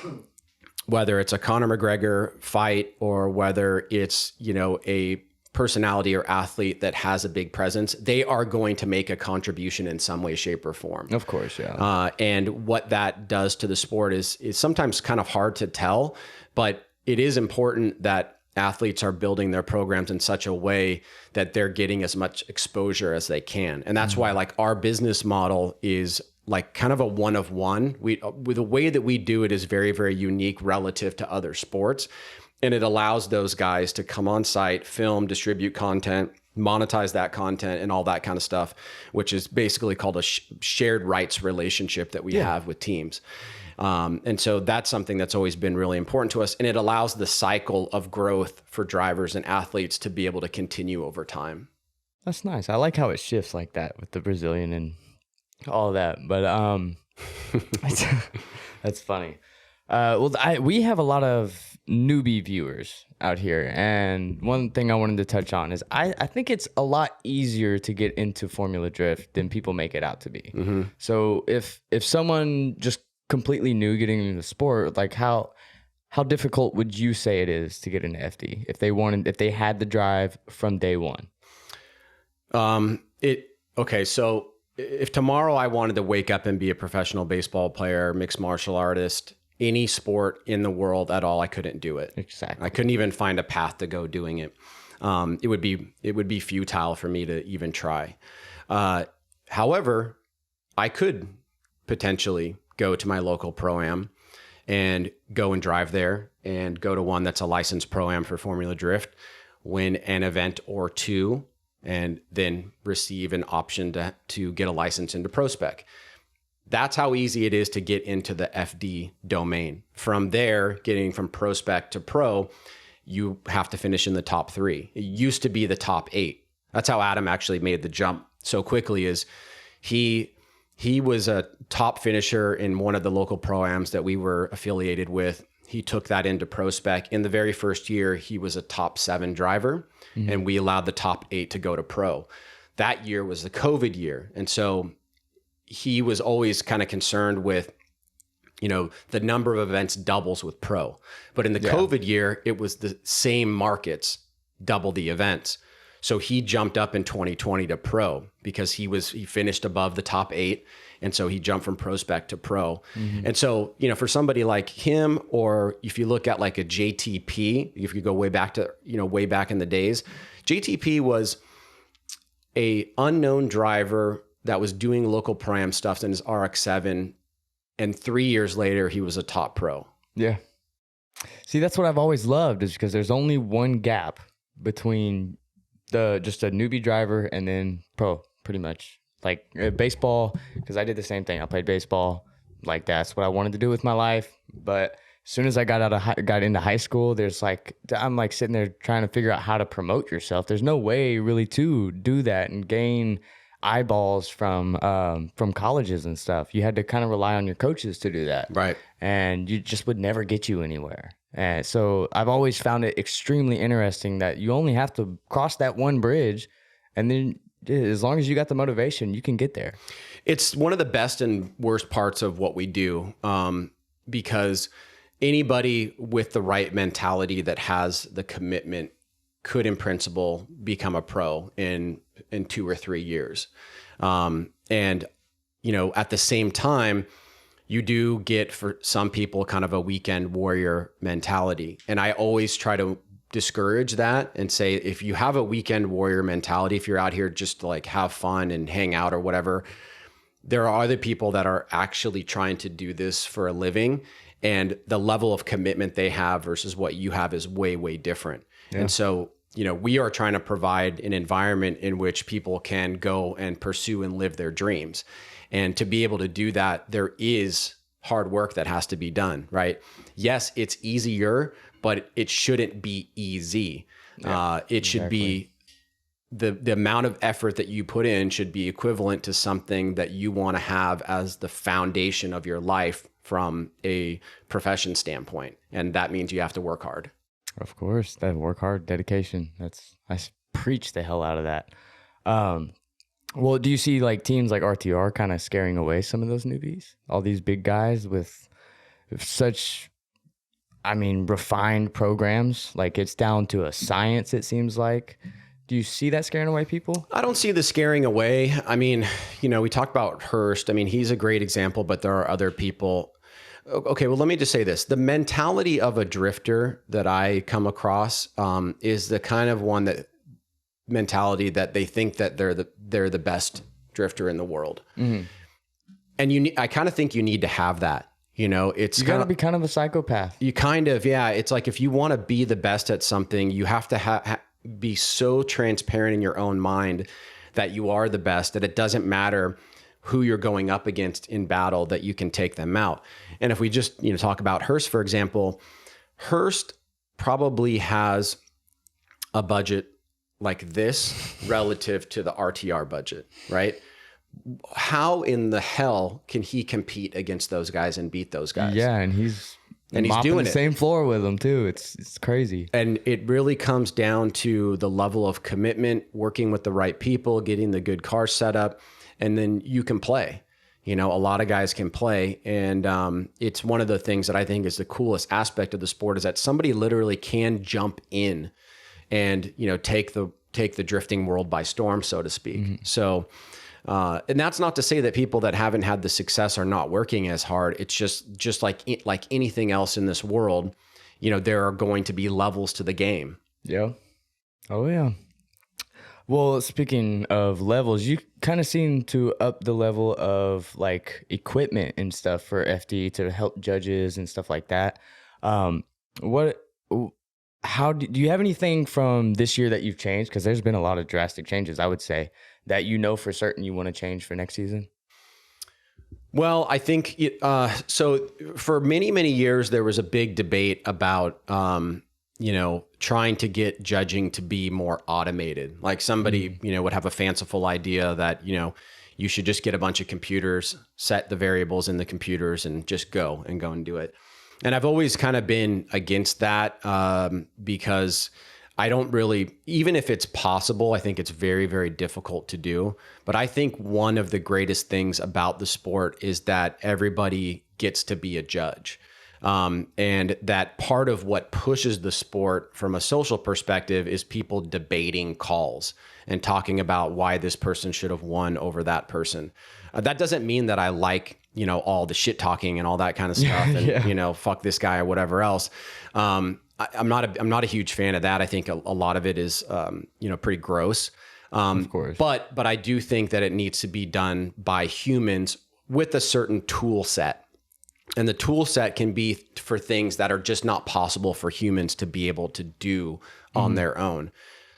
whether it's a Conor McGregor fight or whether it's, a personality or athlete that has a big presence, they are going to make a contribution in some way, shape, or form. Of course, yeah. And what that does to the sport is sometimes kind of hard to tell, but it is important that athletes are building their programs in such a way that they're getting as much exposure as they can. And that's why like our business model is like kind of a one of one. With the way that we do it is very, very unique relative to other sports. And it allows those guys to come on site, film, distribute content, monetize that content and all that kind of stuff, which is basically called a shared rights relationship that we have with teams. And so that's something that's always been really important to us. And it allows the cycle of growth for drivers and athletes to be able to continue over time. That's nice. I like how it shifts like that with the Brazilian and all that, but that's funny. We have a lot of newbie viewers out here, and one thing I wanted to touch on is I think it's a lot easier to get into Formula Drift than people make it out to be. Mm-hmm. So if someone just completely new getting into the sport, like how difficult would you say it is to get into FD if they had the drive from day one? Okay, so if tomorrow I wanted to wake up and be a professional baseball player, mixed martial artist, any sport in the world at all, I couldn't do it. Exactly. I couldn't even find a path to go doing it. It would be futile for me to even try. However, I could potentially go to my local pro-am and go and drive there and go to one that's a licensed pro-am for Formula Drift, win an event or two, and then receive an option to get a license into Pro Spec. That's how easy it is to get into the FD domain. From there, getting from Pro Spec to Pro, you have to finish in the top 3. It used to be the top 8. That's how Adam actually made the jump so quickly. Is he was a top finisher in one of the local pro-ams that we were affiliated with. He took that into Pro Spec. In the very first year, he was a top 7 driver, and we allowed the top 8 to go to Pro. That year was the COVID year. And so he was always kind of concerned with, the number of events doubles with Pro. But in the COVID year, it was the same markets, double the events. So he jumped up in 2020 to Pro because he finished above the top 8. And so he jumped from Pro Spec to Pro. And so, for somebody like him, or if you look at like a JTP, if you go way back to, way back in the days, JTP was a unknown driver that was doing local pro-am stuff in his RX-7. And 3 years later, he was a top pro. Yeah. See, that's what I've always loved, is because there's only one gap between just a newbie driver and then pro, pretty much. Like baseball, because I did the same thing. I played baseball. Like, that's what I wanted to do with my life. But as soon as I got into high school, I'm like sitting there trying to figure out how to promote yourself. There's no way really to do that and gain eyeballs from colleges and stuff. You had to kind of rely on your coaches to do that. Right. And you just would never get you anywhere. And so I've always found it extremely interesting that you only have to cross that one bridge, and then as long as you got the motivation, you can get there. It's one of the best and worst parts of what we do, because anybody with the right mentality that has the commitment could, in principle, become a pro in 2 or 3 years. And, at the same time, you do get, for some people, kind of a weekend warrior mentality. And I always try to discourage that and say, if you have a weekend warrior mentality, if you're out here just to like have fun and hang out or whatever, there are other people that are actually trying to do this for a living, and the level of commitment they have versus what you have is way, way different. Yeah. And so, we are trying to provide an environment in which people can go and pursue and live their dreams. And to be able to do that, there is hard work that has to be done, right? Yes, it's easier, but it shouldn't be easy. Yeah, it should be the amount of effort that you put in should be equivalent to something that you want to have as the foundation of your life from a profession standpoint. And that means you have to work hard. Of course, that work hard, dedication. I preach the hell out of that. Well, do you see like teams like RTR kind of scaring away some of those newbies? All these big guys with such, refined programs. Like, it's down to a science, it seems like. Do you see that scaring away people? I don't see the scaring away. We talked about Hurst. He's a great example, but there are other people. Okay, well, let me just say this. The mentality of a drifter that I come across is the kind of mentality that they think that they're the best drifter in the world. Mm-hmm. And I kind of think you need to have that. It's got to be kind of a psychopath. You kind of, yeah. It's like, if you want to be the best at something, you have to be so transparent in your own mind that you are the best, that it doesn't matter who you're going up against in battle, that you can take them out. And if we just, talk about Hurst, for example, Hurst probably has a budget like this relative to the RTR budget, right? How in the hell can he compete against those guys and beat those guys? Yeah, and he's doing the same floor with them too. It's crazy. And it really comes down to the level of commitment, working with the right people, getting the good car set up, and then you can play. A lot of guys can play. And it's one of the things that I think is the coolest aspect of the sport, is that somebody literally can jump in and, take the drifting world by storm, so to speak. Mm-hmm. So And that's not to say that people that haven't had the success are not working as hard. It's just like anything else in this world, there are going to be levels to the game. Yeah. Oh, yeah. Well, speaking of levels, you kind of seem to up the level of like equipment and stuff for FD to help judges and stuff like that. Do you have anything from this year that you've changed? Because there's been a lot of drastic changes, I would say, that for certain you want to change for next season. Well, I think so. For many, many years, there was a big debate about trying to get judging to be more automated. Like somebody, would have a fanciful idea that, you should just get a bunch of computers, set the variables in the computers and just go and do it. And I've always kind of been against that because I don't really, even if it's possible, I think it's very, very difficult to do. But I think one of the greatest things about the sport is that everybody gets to be a judge. And that part of what pushes the sport from a social perspective is people debating calls and talking about why this person should have won over that person. That doesn't mean that I like, all the shit talking and all that kind of stuff and, fuck this guy or whatever else. I'm not a huge fan of that. I think a lot of it is, pretty gross. Of course. But I do think that it needs to be done by humans with a certain tool set. And the tool set can be for things that are just not possible for humans to be able to do on their own.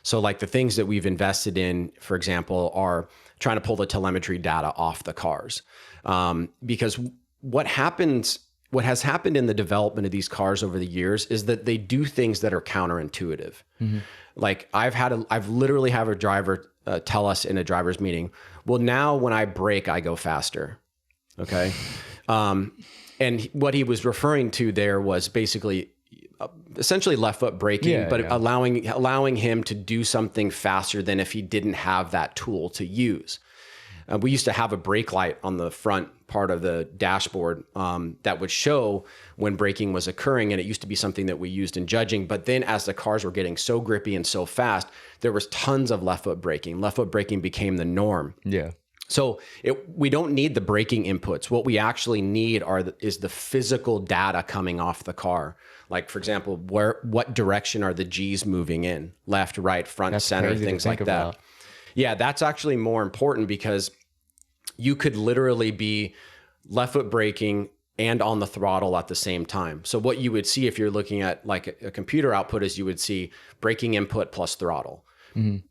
So like the things that we've invested in, for example, are trying to pull the telemetry data off the cars. Because what has happened in the development of these cars over the years is that they do things that are counterintuitive. Like I've literally have a driver tell us in a driver's meeting, well, now when I brake, I go faster. Okay. And what he was referring to there was basically essentially left foot braking, allowing him to do something faster than if he didn't have that tool to use. We used to have a brake light on the front part of the dashboard that would show when braking was occurring. And it used to be something that we used in judging. But then as the cars were getting so grippy and so fast, there was tons of left foot braking. Left foot braking became the norm. Yeah. So we don't need the braking inputs. What we actually need is the physical data coming off the car. Like, for example, what direction are the G's moving in? Left, right, front, center, things like that. Yeah, that's actually more important because you could literally be left foot braking and on the throttle at the same time. So what you would see if you're looking at like a computer output is you would see braking input plus throttle. And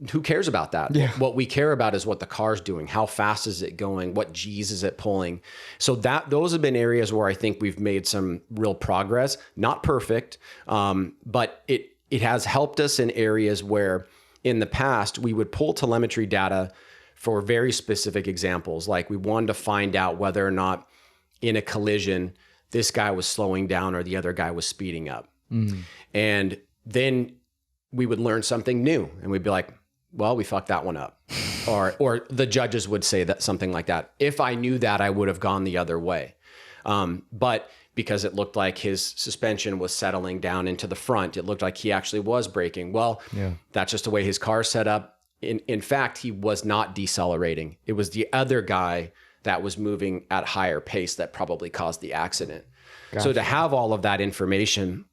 who cares about that? Yeah. What we care about is what the car's doing. How fast is it going? What G's is it pulling? So those have been areas where I think we've made some real progress. Not perfect, but it has helped us in areas where in the past we would pull telemetry data for very specific examples. Like we wanted to find out whether or not in a collision, this guy was slowing down or the other guy was speeding up. And then we would learn something new and we'd be like, well, we fucked that one up. or the judges would say that something like that. If I knew that, I would have gone the other way. But because it looked like his suspension was settling down into the front, it looked like he actually was braking. Well, that's just the way his car's set up. In fact, he was not decelerating. It was the other guy that was moving at higher pace that probably caused the accident. Gotcha. So to have all of that information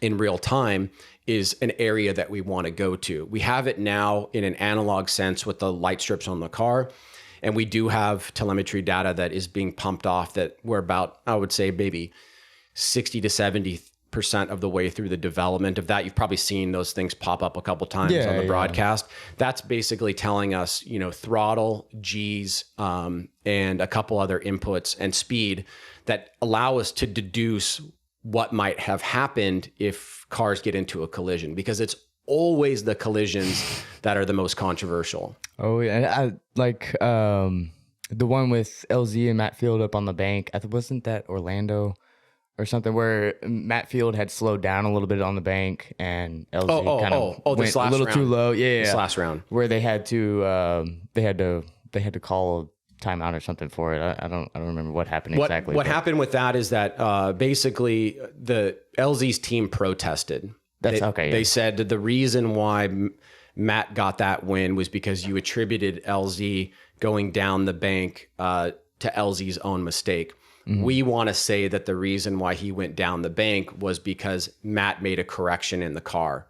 in real time is an area that we want to go to. We have it now in an analog sense with the light strips on the car. And we do have telemetry data that is being pumped off that we're about, I would say maybe 60 to 70% of the way through the development of that. You've probably seen those things pop up a couple times on the broadcast. That's basically telling us, throttle, G's, and a couple other inputs and speed that allow us to deduce what might have happened if cars get into a collision, because it's always the collisions that are the most controversial. Oh yeah, and I like the one with LZ and Matt Field up on the bank. Wasn't that Orlando or something where Matt Field had slowed down a little bit on the bank and LZ kind of went a little too low. Yeah, this last round where they had to call a timeout or something for it. I don't remember what happened exactly. What happened with that is that basically the LZ's team protested. That's okay. They said that the reason why Matt got that win was because you attributed LZ going down the bank to LZ's own mistake. We want to say that the reason why he went down the bank was because Matt made a correction in the car.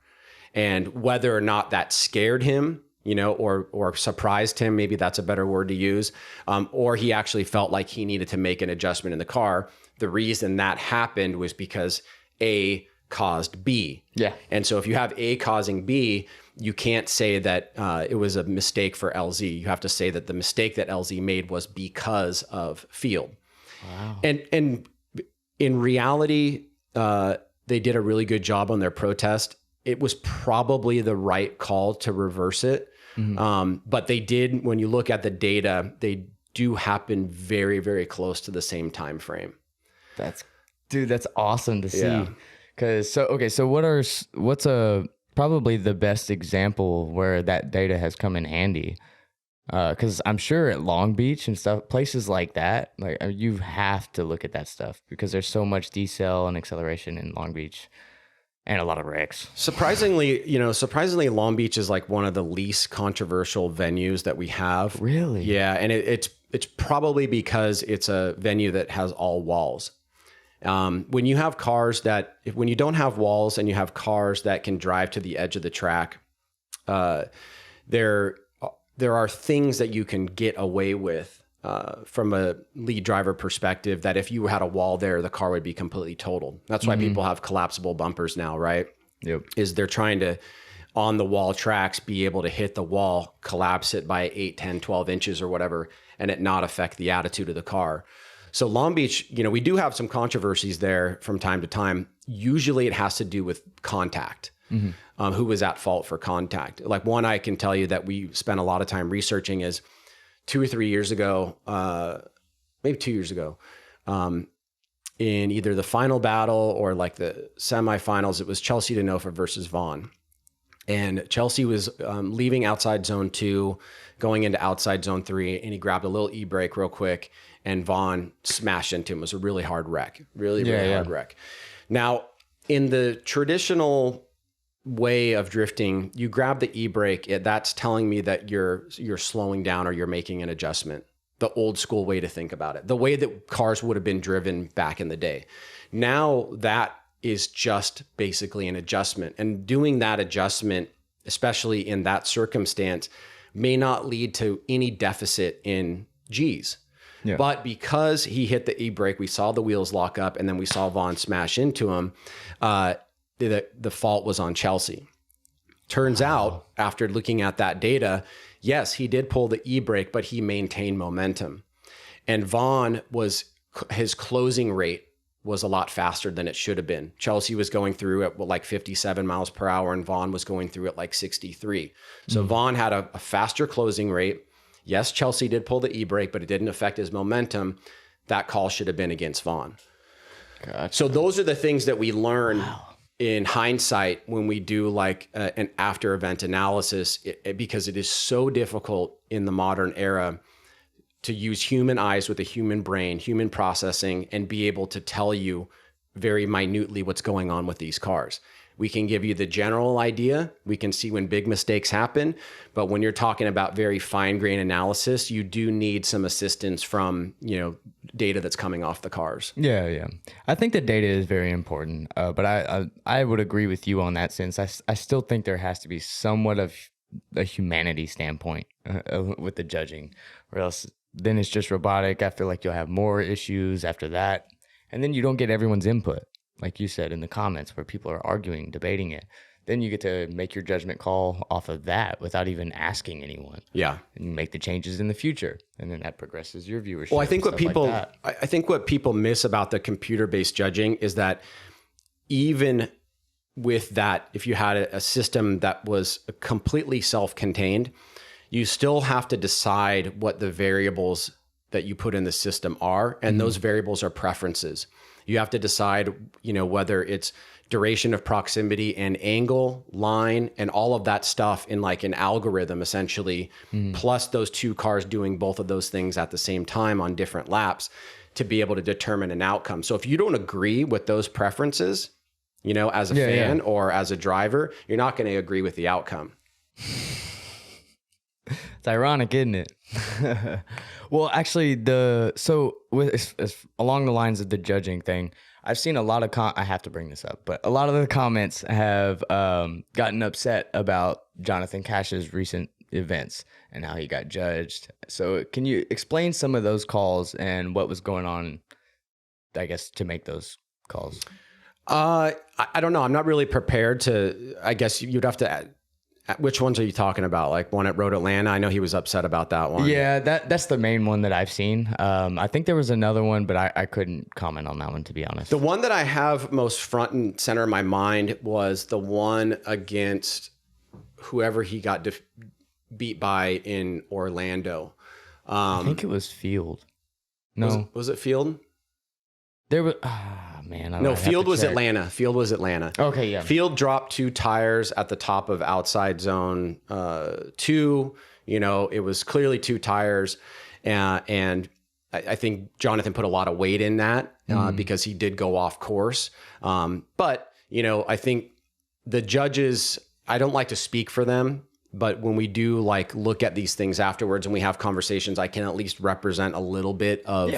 And whether or not that scared him, you know, or surprised him, maybe that's a better word to use, or he actually felt like he needed to make an adjustment in the car. The reason that happened was because A caused B. Yeah. And so if you have A causing B, you can't say that it was a mistake for LZ. You have to say that the mistake that LZ made was because of field. Wow. And in reality, they did a really good job on their protest. It was probably the right call to reverse it. But they did, when you look at the data, they do happen very, very close to the same time frame. That's awesome to see. Cause so what's probably the best example where that data has come in handy? Cause I'm sure at Long Beach and stuff, places like that, like you have to look at that stuff because there's so much decel and acceleration in Long Beach and a lot of wrecks. Surprisingly, Long Beach is like one of the least controversial venues that we have. Really? Yeah. And it's probably because it's a venue that has all walls. When you have cars when you don't have walls and you have cars that can drive to the edge of the track, there are things that you can get away with from a lead driver perspective that if you had a wall there, the car would be completely totaled. That's why people have collapsible bumpers now, right? Yep. Is they're trying to, on the wall tracks, be able to hit the wall, collapse it by 8, 10, 12 inches or whatever, and it not affect the attitude of the car. So Long Beach, we do have some controversies there from time to time. Usually it has to do with contact. Who was at fault for contact. Like one I can tell you that we spent a lot of time researching is 2 or 3 years ago, maybe 2 years ago, in either the final battle or like the semifinals, it was Chelsea Denofa versus Vaughn. And Chelsea was leaving outside zone 2, going into outside zone 3, and he grabbed a little e-brake real quick, and Vaughn smashed into him. It was a really hard wreck, really hard wreck. Now, in the traditional way of drifting, you grab the e-brake, that's telling me that you're slowing down or you're making an adjustment. The old school way to think about it, the way that cars would have been driven back in the day. Now that is just basically an adjustment, and doing that adjustment, especially in that circumstance, may not lead to any deficit in G's. Yeah. But because he hit the e-brake, we saw the wheels lock up, and then we saw Vaughn smash into him. The fault was on Chelsea. Turns out, after looking at that data, yes, he did pull the e-brake, but he maintained momentum. And Vaughn his closing rate was a lot faster than it should have been. Chelsea was going through at like 57 miles per hour, and Vaughn was going through at like 63. So Vaughn had a faster closing rate. Yes, Chelsea did pull the e-brake, but it didn't affect his momentum. That call should have been against Vaughn. Gotcha. So those are the things that we learn in hindsight when we do like an after event analysis, because it is so difficult in the modern era to use human eyes with a human brain, human processing, and be able to tell you very minutely what's going on with these cars. We can give you the general idea. We can see when big mistakes happen. But when you're talking about very fine grain analysis, you do need some assistance from, data that's coming off the cars. Yeah. I think the data is very important. But I would agree with you on that sense. I still think there has to be somewhat of a humanity standpoint with the judging, or else then it's just robotic. I feel like you'll have more issues after that. And then you don't get everyone's input, like you said, in the comments where people are arguing, debating it. Then you get to make your judgment call off of that without even asking anyone. Yeah. And make the changes in the future. And then that progresses your viewership. Well, I think what people miss about the computer-based judging is that even with that, if you had a system that was completely self-contained, you still have to decide what the variables that you put in the system are. And those variables are preferences. You have to decide, whether it's duration of proximity and angle, line, and all of that stuff in like an algorithm, essentially, plus those two cars doing both of those things at the same time on different laps to be able to determine an outcome. So if you don't agree with those preferences, as a fan or as a driver, you're not going to agree with the outcome. It's ironic, isn't it? Well, actually, along the lines of the judging thing, I've seen a lot of I have to bring this up, but a lot of the comments have gotten upset about Jonathan Cash's recent events and how he got judged. So can you explain some of those calls and what was going on, I guess, to make those calls? I don't know. I'm not really prepared to, I guess you'd have to which ones are you talking about? Like one at Road Atlanta? I know he was upset about that one. Yeah, that's the main one that I've seen. I think there was another one, but I couldn't comment on that one, to be honest. The one that I have most front and center in my mind was the one against whoever he got beat by in Orlando. I think it was Field. No. Was it Field? There was... man. No, Field was Atlanta. Field was Atlanta. Okay, yeah. Field dropped 2 tires at the top of outside zone 2. You know, it was clearly 2 tires. And I think Jonathan put a lot of weight in that because he did go off course. But, you know, I think the judges, I don't like to speak for them, but when we do like look at these things afterwards and we have conversations, I can at least represent a little bit of,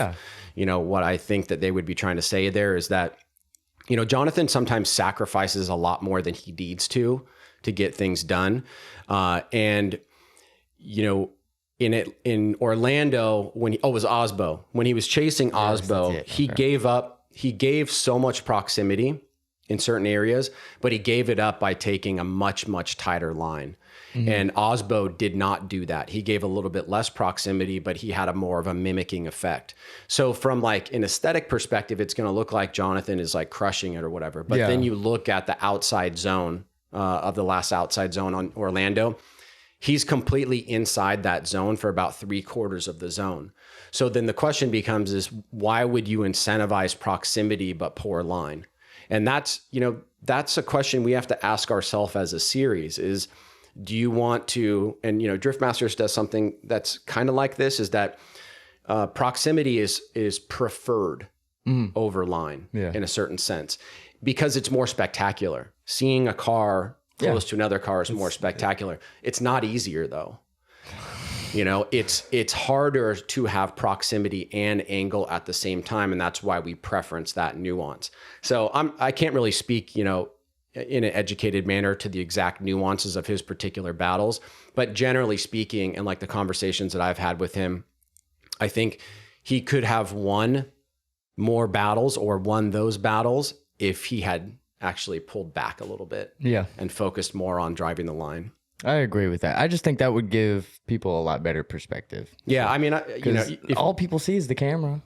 you know, what I think that they would be trying to say there is that, you know, Jonathan sometimes sacrifices a lot more than he needs to get things done. And, you know, in Orlando, when it was Osbo, when he was chasing Osbo, he gave so much proximity in certain areas, but he gave it up by taking a much, much tighter line. Mm-hmm. And Osbo did not do that. He gave a little bit less proximity, but he had a more of a mimicking effect. So from like an aesthetic perspective, it's going to look like Jonathan is like crushing it or whatever. But then you look at the outside zone of the last outside zone on Orlando, he's completely inside that zone for about 3/4 of the zone. So then the question becomes is why would you incentivize proximity but poor line? And that's, you know, that's a question we have to ask ourselves as a series is, do you want to, and, you know, Drift Masters does something that's kind of like this, is that proximity is preferred over line in a certain sense because it's more spectacular. Seeing a car close to another car is more spectacular. It's not easier though. You know, it's harder to have proximity and angle at the same time. And that's why we preference that nuance. So I can't really speak, you know, in an educated manner to the exact nuances of his particular battles. But generally speaking, and like the conversations that I've had with him, I think he could have won more battles or won those battles if he had actually pulled back a little bit and focused more on driving the line. I agree with that. I just think that would give people a lot better perspective. Yeah, I mean, you know, all people see is the camera.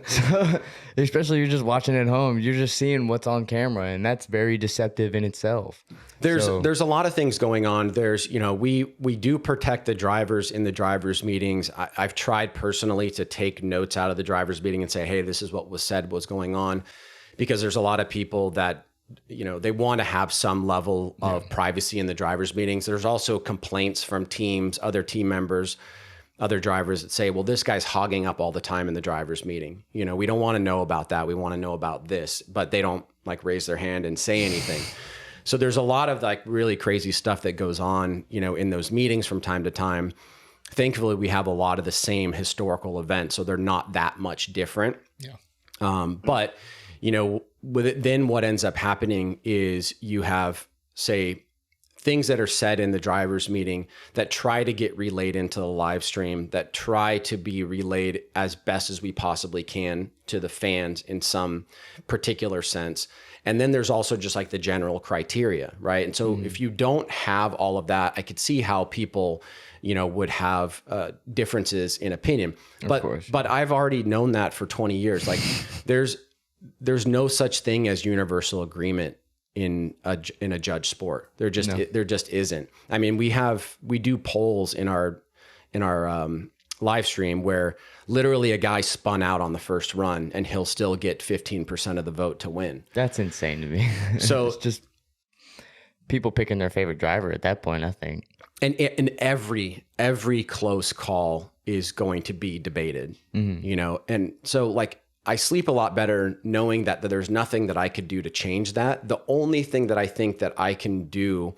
So, especially you're just watching at home, you're just seeing what's on camera, and that's very deceptive in itself. There's a lot of things going on. There's, you know, we do protect the drivers in the drivers meetings. I've tried personally to take notes out of the drivers meeting and say, hey, this is what was said, what's going on, because there's a lot of people that, you know, they want to have some level of privacy in the drivers meetings. There's also complaints from teams, other team members, other drivers that say, well, this guy's hogging up all the time in the drivers meeting. You know, we don't want to know about that. We want to know about this, but they don't like raise their hand and say anything. So there's a lot of like really crazy stuff that goes on, you know, in those meetings from time to time. Thankfully, we have a lot of the same historical events, so they're not that much different. But, you know, with it, then what ends up happening is you have, say, things that are said in the drivers meeting that try to get relayed into the live stream, that try to be relayed as best as we possibly can to the fans in some particular sense. And then there's also just like the general criteria, right? And so if you don't have all of that, I could see how people, you know, would have differences in opinion. But I've already known that for 20 years. Like there's no such thing as universal agreement in a judge sport. There just isn't. I mean, we do polls in our live stream where literally a guy spun out on the first run and he'll still get 15% of the vote to win. That's insane to me. So it's just people picking their favorite driver at that point, I think. And every close call is going to be debated, you know? And so like, I sleep a lot better knowing that there's nothing that I could do to change that. The only thing that I think that I can do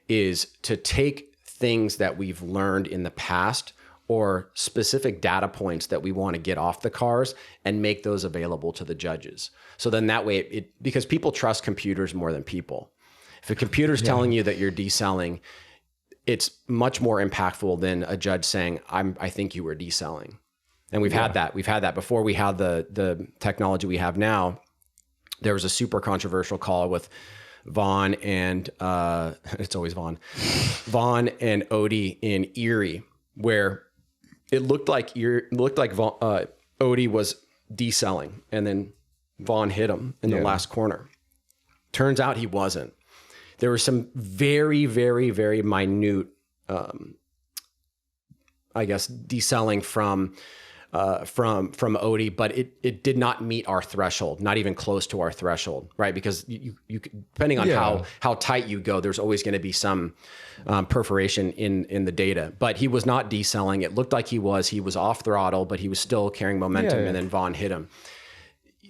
is to take things that we've learned in the past or specific data points that we want to get off the cars and make those available to the judges. So then that way, because people trust computers more than people. If a computer's telling you that you're decelling, it's much more impactful than a judge saying, I think you were decelling. And we've had that. We've had that before we had the technology we have now. There was a super controversial call with Vaughn and it's always Vaughn and Odie in Erie, where it looked like Odie was decelling, and then Vaughn hit him in the last corner. Turns out he wasn't. There was some very, very, very minute, decelling from Odie, but it did not meet our threshold, not even close to our threshold, right? Because you depending on how tight you go, there's always going to be some perforation in the data. But he was not decelling. It looked like he was off throttle, but he was still carrying momentum, and then Vaughn hit him.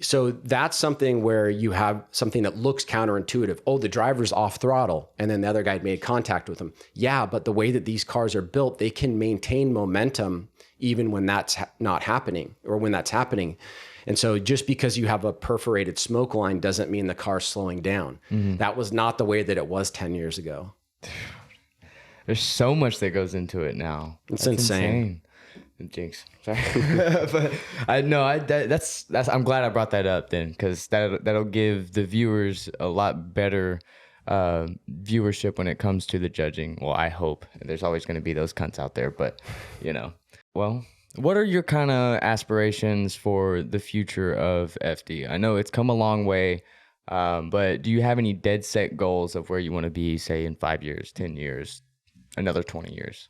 So that's something where you have something that looks counterintuitive. Oh, the driver's off throttle, and then the other guy made contact with him. Yeah, but the way that these cars are built, they can maintain momentum even when that's not happening, or when that's happening. And so just because you have a perforated smoke line doesn't mean the car's slowing down. That was not the way that it was 10 years ago. There's so much that goes into it now. It's insane. Jinx. Sorry. But I'm glad I brought that up then, because that'll give the viewers a lot better viewership when it comes to the judging. Well, I hope. There's always going to be those cunts out there, but well, what are your kind of aspirations for the future of FD? I know it's come a long way, but do you have any dead set goals of where you want to be, say, in 5 years, 10 years, another 20 years?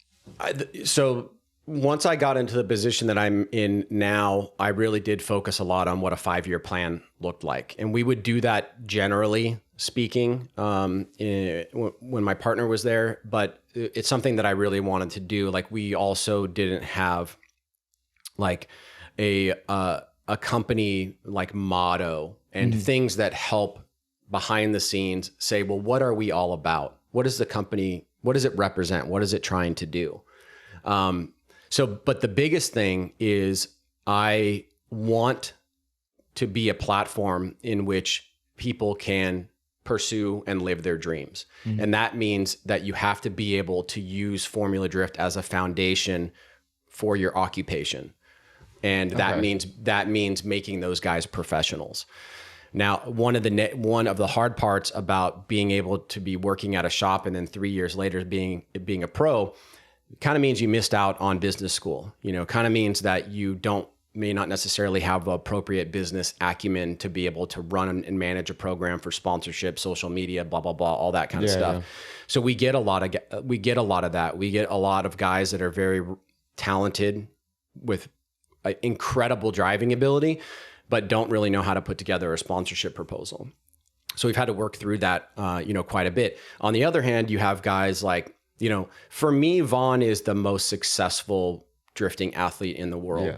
So once I got into the position that I'm in now, I really did focus a lot on what a 5-year plan looked like. And we would do that, generally speaking, when my partner was there, but it's something that I really wanted to do. Like, we also didn't have like a company like motto and things that help behind the scenes say, well, what are we all about? What is the company? What does it represent? What is it trying to do? But the biggest thing is I want to be a platform in which people can pursue and live their dreams. And that means that you have to be able to use Formula Drift as a foundation for your occupation. And that means making those guys professionals. Now, one of the hard parts about being able to be working at a shop and then 3 years later being a pro kind of means you missed out on business school. Kind of means that you may not necessarily have the appropriate business acumen to be able to run and manage a program for sponsorship, social media, blah, blah, blah, all that kind of stuff. Yeah. So we get a lot of that. We get a lot of guys that are very talented with incredible driving ability, but don't really know how to put together a sponsorship proposal. So we've had to work through that, quite a bit. On the other hand, you have guys like, for me, Vaughn is the most successful drifting athlete in the world.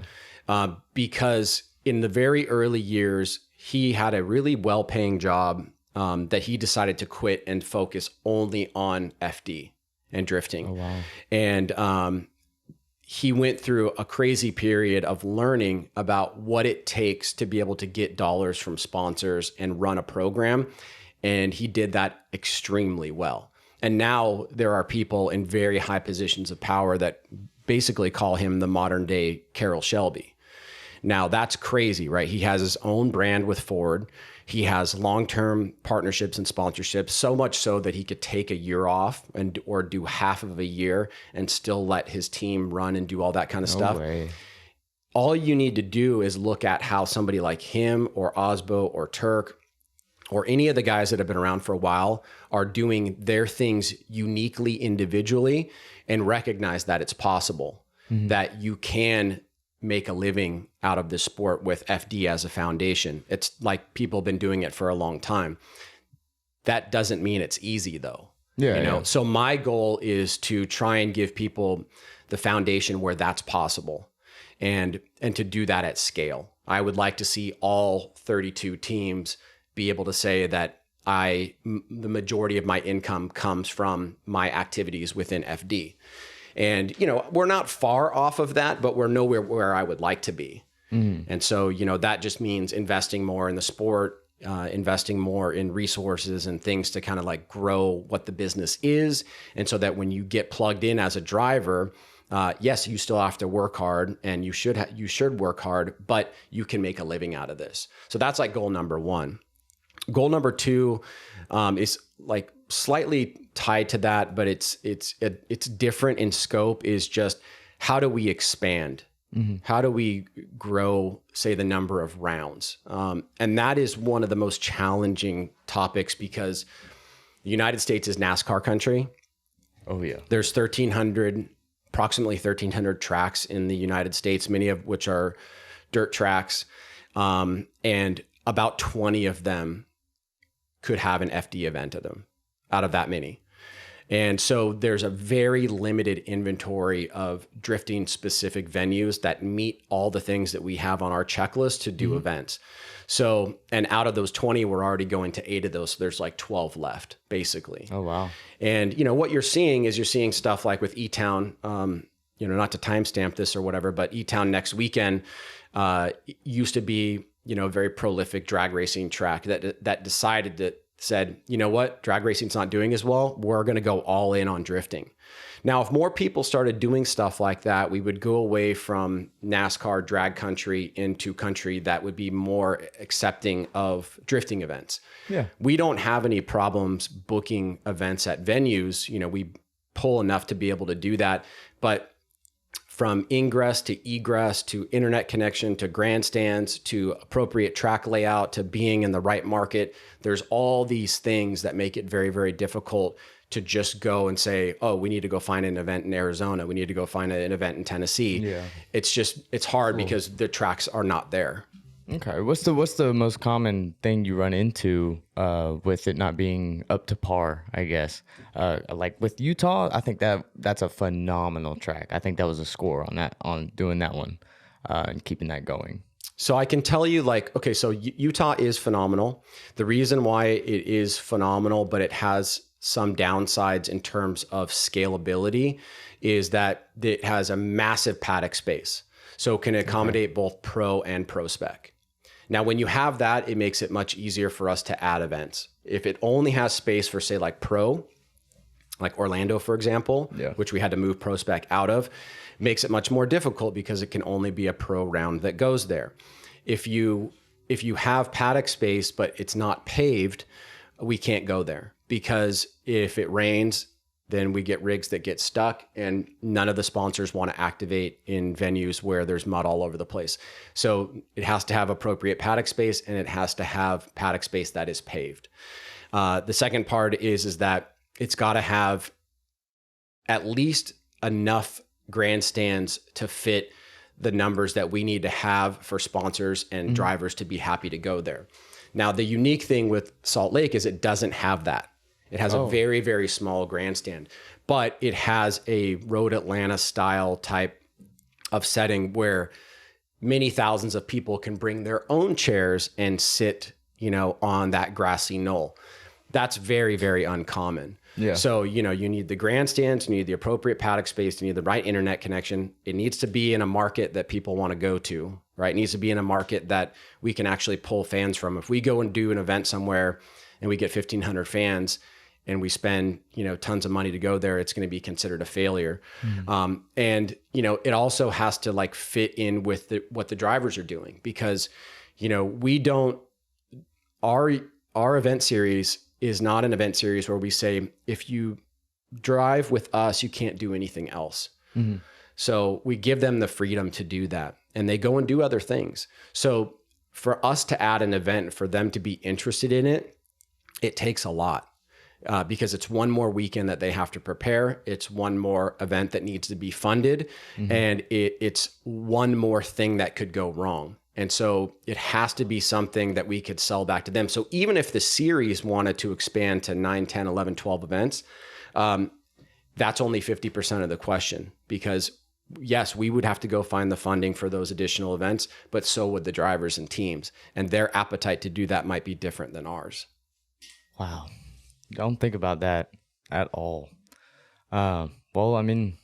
Because in the very early years, he had a really well-paying job that he decided to quit and focus only on FD and drifting. Oh, wow. And he went through a crazy period of learning about what it takes to be able to get dollars from sponsors and run a program. And he did that extremely well. And now there are people in very high positions of power that basically call him the modern day Carroll Shelby. Now that's crazy, right? He has his own brand with Ford. He has long-term partnerships and sponsorships, so much so that he could take a year off or do half of a year and still let his team run and do all that kind of stuff. Way. All you need to do is look at how somebody like him or Osbo or Turk or any of the guys that have been around for a while are doing their things uniquely, individually, and recognize that it's possible, that you can make a living out of this sport with FD as a foundation. It's like people have been doing it for a long time. That doesn't mean it's easy though. Yeah. So my goal is to try and give people the foundation where that's possible and to do that at scale. I would like to see all 32 teams be able to say that the majority of my income comes from my activities within FD. And, we're not far off of that, but we're nowhere where I would like to be. And so, that just means investing more in the sport, investing more in resources and things to kind of like grow what the business is. And so that when you get plugged in as a driver, yes, you still have to work hard, and you should work hard, but you can make a living out of this. So that's like goal number one. Goal number two is like slightly tied to that, but it's different in scope. Is just how do we expand? How do we grow, say, the number of rounds? And that is one of the most challenging topics, because the United States is NASCAR country. Oh yeah. There's approximately 1,300 tracks in the United States, many of which are dirt tracks. And about 20 of them could have an FD event at them out of that many. And so there's a very limited inventory of drifting specific venues that meet all the things that we have on our checklist to do events. So, and out of those 20, we're already going to 8 of those. So there's like 12 left, basically. Oh, wow. And, what you're seeing stuff like with E-Town, not to timestamp this or whatever, but E-Town next weekend used to be, a very prolific drag racing track that decided that said, you know what, drag racing's not doing as well. We're going to go all in on drifting. Now, if more people started doing stuff like that, we would go away from NASCAR drag country into country that would be more accepting of drifting events. Yeah. We don't have any problems booking events at venues. We pull enough to be able to do that. But from ingress to egress to internet connection to grandstands to appropriate track layout to being in the right market, there's all these things that make it very, very difficult to just go and say, oh, we need to go find an event in Arizona. We need to go find an event in Tennessee. Yeah. It's hard because the tracks are not there. Okay. What's the most common thing you run into with it not being up to par, I guess? Like with Utah, I think that's a phenomenal track. I think that was a score on doing that one and keeping that going. So I can tell you so Utah is phenomenal. The reason why it is phenomenal, but it has some downsides in terms of scalability, is that it has a massive paddock space. So it can accommodate both pro and pro spec. Now, when you have that, it makes it much easier for us to add events. If it only has space for, say, like pro, like Orlando, for example, which we had to move pro spec out of, makes it much more difficult because it can only be a pro round that goes there. If you have paddock space, but it's not paved, we can't go there, because if it rains, then we get rigs that get stuck, and none of the sponsors want to activate in venues where there's mud all over the place. So it has to have appropriate paddock space, and it has to have paddock space that is paved. The second part is that it's got to have at least enough grandstands to fit the numbers that we need to have for sponsors and drivers to be happy to go there. Now, the unique thing with Salt Lake is it doesn't have that. It has a very, very small grandstand, but it has a Road Atlanta style type of setting where many thousands of people can bring their own chairs and sit, on that grassy knoll. That's very, very uncommon. Yeah. So, you need the grandstands, you need the appropriate paddock space, you need the right internet connection. It needs to be in a market that people want to go to, right? It needs to be in a market that we can actually pull fans from. If we go and do an event somewhere and we get 1,500 fans, and we spend, tons of money to go there, it's going to be considered a failure. And, it also has to fit in with what the drivers are doing, because, our event series is not an event series where we say, if you drive with us, you can't do anything else. So we give them the freedom to do that, and they go and do other things. So for us to add an event, for them to be interested in it, it takes a lot. Because it's one more weekend that they have to prepare. It's one more event that needs to be funded. And it's one more thing that could go wrong. And so it has to be something that we could sell back to them. So even if the series wanted to expand to 9, 10, 11, 12 events, that's only 50% of the question. Because yes, we would have to go find the funding for those additional events, but so would the drivers and teams. And their appetite to do that might be different than ours. Wow. Don't think about that at all. Well, I mean,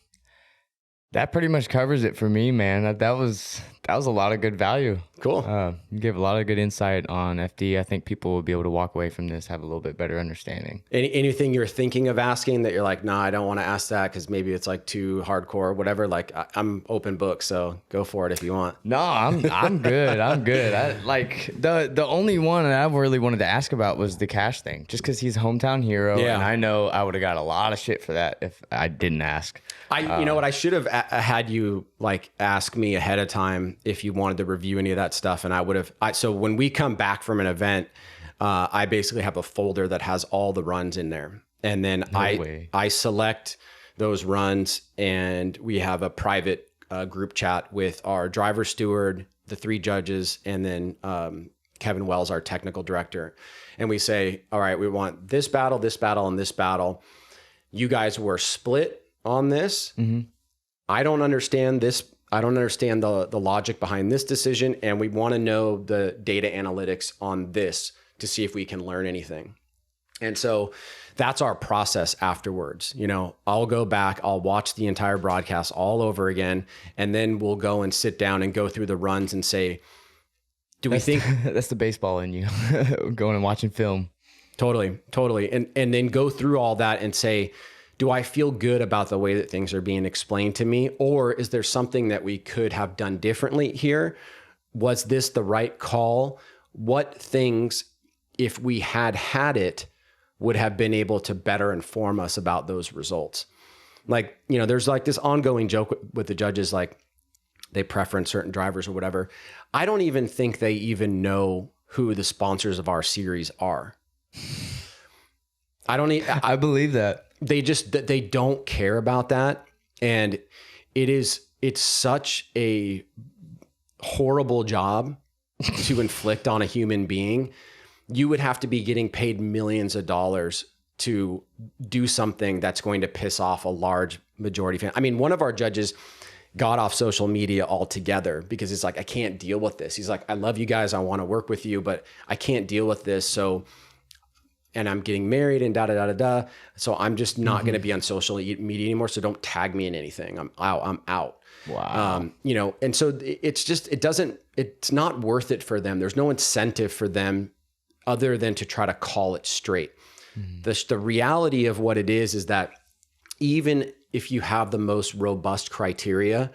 that pretty much covers it for me, man. That was a lot of good value. Cool. You gave a lot of good insight on FD. I think people will be able to walk away from this, have a little bit better understanding. Anything you're thinking of asking that you're like, nah, I don't want to ask that because maybe it's like too hardcore or whatever. Like I'm open book, so go for it if you want. No, I'm good. I'm good. I like the only one that I really wanted to ask about was the cash thing, just because he's a hometown hero, Yeah. and I know I would have got a lot of shit for that if I didn't ask. You know what? I should have had you like ask me ahead of time if you wanted to review any of that stuff, and I would have. So when we come back from an event, I basically have a folder that has all the runs in there, and then I select those runs, and we have a private group chat with our driver steward, the 3 judges, and then Kevin Wells, our technical director, and we say, all right, we want this battle, and this battle. You guys were split on this. Mm-hmm. I don't understand this. I don't understand the logic behind this decision. And we want to know the data analytics on this to see if we can learn anything. And so that's our process afterwards. You know, I'll go back, I'll watch the entire broadcast all over again. And then we'll go and sit down and go through the runs and say, we think that's the baseball in you going and watching film. Totally. And then go through all that and say, do I feel good about the way that things are being explained to me? Or is there something that we could have done differently here? Was this the right call? What things, if we had it, would have been able to better inform us about those results? Like, you know, there's like this ongoing joke with the judges, like they preference certain drivers or whatever. I don't even think they even know who the sponsors of our series are. I believe that. They don't care about that. And it's such a horrible job to inflict on a human being. You would have to be getting paid millions of dollars to do something that's going to piss off a large majority fan. I mean, one of our judges got off social media altogether because it's like, I can't deal with this. He's like, I love you guys. I want to work with you, but I can't deal with this. And I'm getting married and da. So I'm just not going to be on social media anymore. So don't tag me in anything. I'm out. Wow. You know, and so it's not worth it for them. There's no incentive for them other than to try to call it straight. The reality of what it is that even if you have the most robust criteria,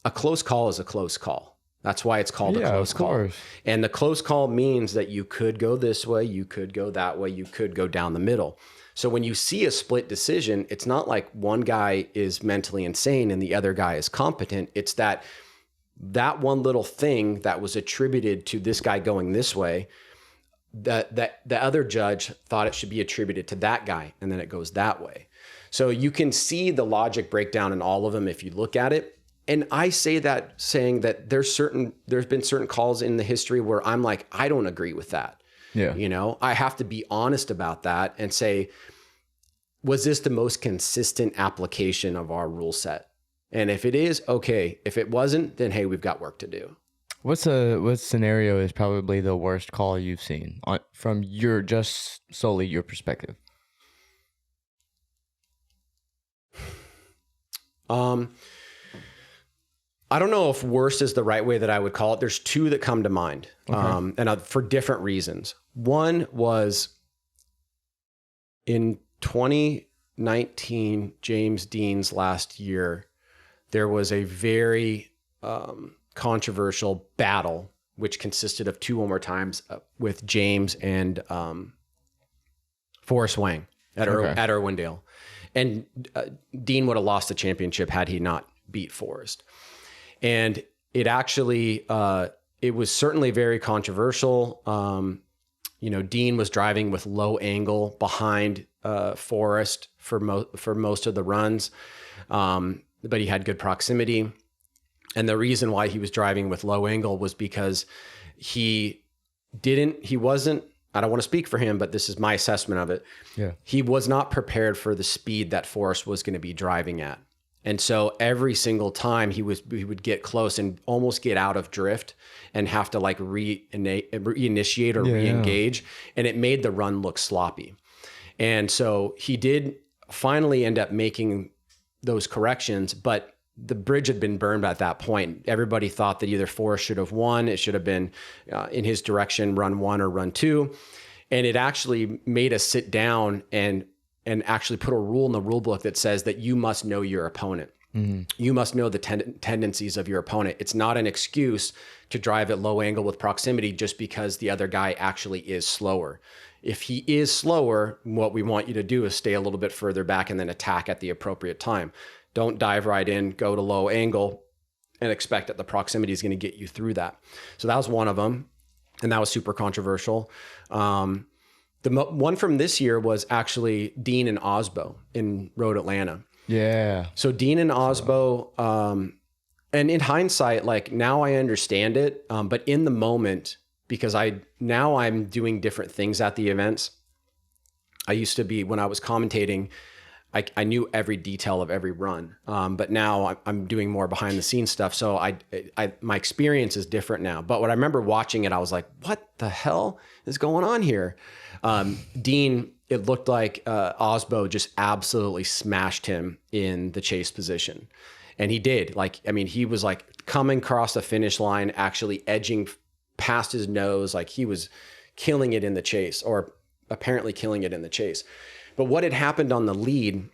a close call is a close call. That's why it's called a close call. And the close call means that you could go this way, you could go that way, you could go down the middle. So when you see a split decision, it's not like one guy is mentally insane and the other guy is competent. It's that one little thing that was attributed to this guy going this way, that the other judge thought it should be attributed to that guy, and then it goes that way. So you can see the logic breakdown in all of them if you look at it. And I say that saying that there's been certain calls in the history where I'm like, I don't agree with that. Yeah. You know, I have to be honest about that and say, was this the most consistent application of our rule set? And if it is, okay. If it wasn't, then hey, we've got work to do. What scenario is probably the worst call you've seen from just solely your perspective? I don't know if worst is the right way that I would call it. There's 2 that come to mind, okay. And for different reasons. One was in 2019, James Dean's last year, there was a very controversial battle, which consisted of 2 one more times with James and Forrest Wang at Irwindale. And Dean would have lost the championship had he not beat Forrest. And it actually, it was certainly very controversial. You know, Dean was driving with low angle behind Forrest for most of the runs, but he had good proximity. And the reason why he was driving with low angle was because he wasn't, I don't want to speak for him, but this is my assessment of it. Yeah. He was not prepared for the speed that Forrest was going to be driving at. And so every single time he would get close and almost get out of drift and have to like reinitiate or re-engage. And it made the run look sloppy. And so he did finally end up making those corrections, but the bridge had been burned at that point. Everybody thought that either Forrest should have won. It should have been in his direction, run 1 or run 2. And it actually made us sit down and actually put a rule in the rule book that says that you must know your opponent. You must know the tendencies of your opponent. It's not an excuse to drive at low angle with proximity just because the other guy actually is slower. If he is slower, what we want you to do is stay a little bit further back and then attack at the appropriate time. Don't dive right in, go to low angle, and expect that the proximity is going to get you through that. So that was one of them, and that was super controversial. The one from this year was actually Dean and Osbo in Road Atlanta. Yeah. So Dean and Osbo, and in hindsight, like now I understand it, but in the moment, because I'm doing different things at the events. I used to be, when I was commentating, I knew every detail of every run, but now I'm doing more behind the scenes stuff. So my experience is different now. But when I remember watching it, I was like, what the hell is going on here? Dean, it looked like Osbo just absolutely smashed him in the chase position. And he did. He was like coming across the finish line, actually edging past his nose. Like he was killing it in the chase, or apparently killing it in the chase. But what had happened on the lead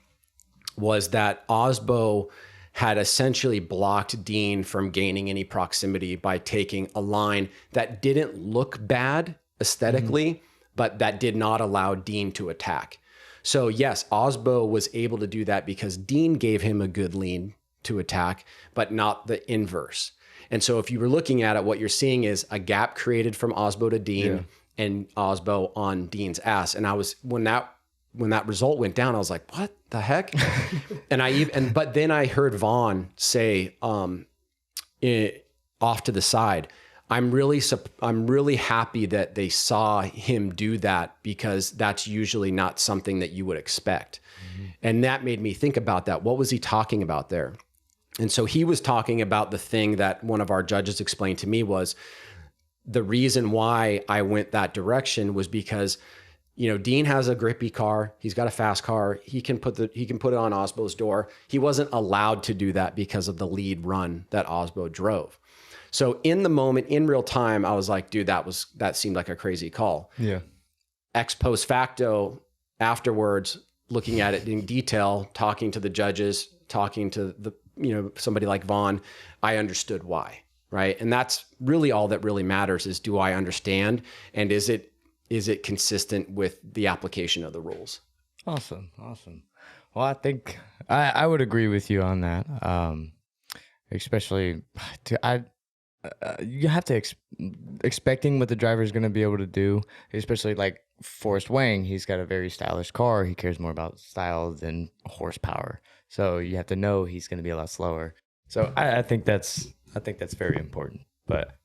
was that Osbo had essentially blocked Dean from gaining any proximity by taking a line that didn't look bad aesthetically, but that did not allow Dean to attack. So yes, Osbo was able to do that because Dean gave him a good lead to attack, but not the inverse. And so if you were looking at it, what you're seeing is a gap created from Osbo to Dean and Osbo on Dean's ass. And I was, when that result went down, I was like, what the heck? But then I heard Vaughn say, off to the side, I'm really happy that they saw him do that, because that's usually not something that you would expect. And that made me think about that. What was he talking about there? And so he was talking about the thing that one of our judges explained to me was the reason why I went that direction was because, Dean has a grippy car. He's got a fast car. He can put it on Osbo's door. He wasn't allowed to do that because of the lead run that Osbo drove. So in the moment, in real time, I was like, dude, that seemed like a crazy call. Yeah. Ex post facto, afterwards, looking at it in detail, talking to the judges, talking to somebody like Vaughn, I understood why, right? And that's really all that really matters is, do I understand? And is it consistent with the application of the rules? Awesome. Well, I think I would agree with you on that. Especially, you have to expecting what the driver is going to be able to do, especially like Forrest Wang. He's got a very stylish car. He cares more about style than horsepower. So you have to know he's going to be a lot slower. So I think that's very important. But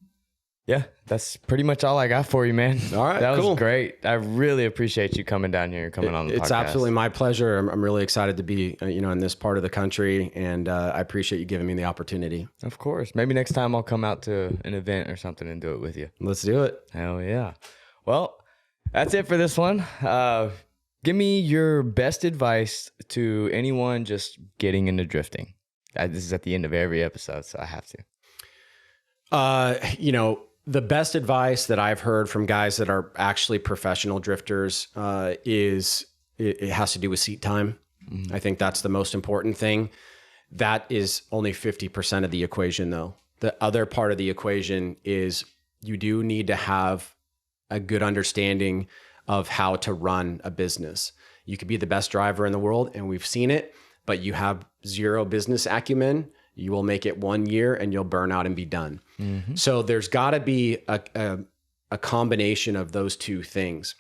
yeah, that's pretty much all I got for you, man. All right, that cool. was great. I really appreciate you coming down here and coming on the podcast. It's absolutely my pleasure. I'm really excited to be, in this part of the country, and I appreciate you giving me the opportunity. Of course. Maybe next time I'll come out to an event or something and do it with you. Let's do it. Hell yeah. Well, that's it for this one. Give me your best advice to anyone just getting into drifting. This is at the end of every episode, so I have to. The best advice that I've heard from guys that are actually professional drifters is it has to do with seat time. Mm-hmm. I think that's the most important thing. That is only 50% of the equation, though. The other part of the equation is you do need to have a good understanding of how to run a business. You could be the best driver in the world, and we've seen it, but you have zero business acumen. You will make it 1 year and you'll burn out and be done. Mm-hmm. So there's got to be a combination of those two things.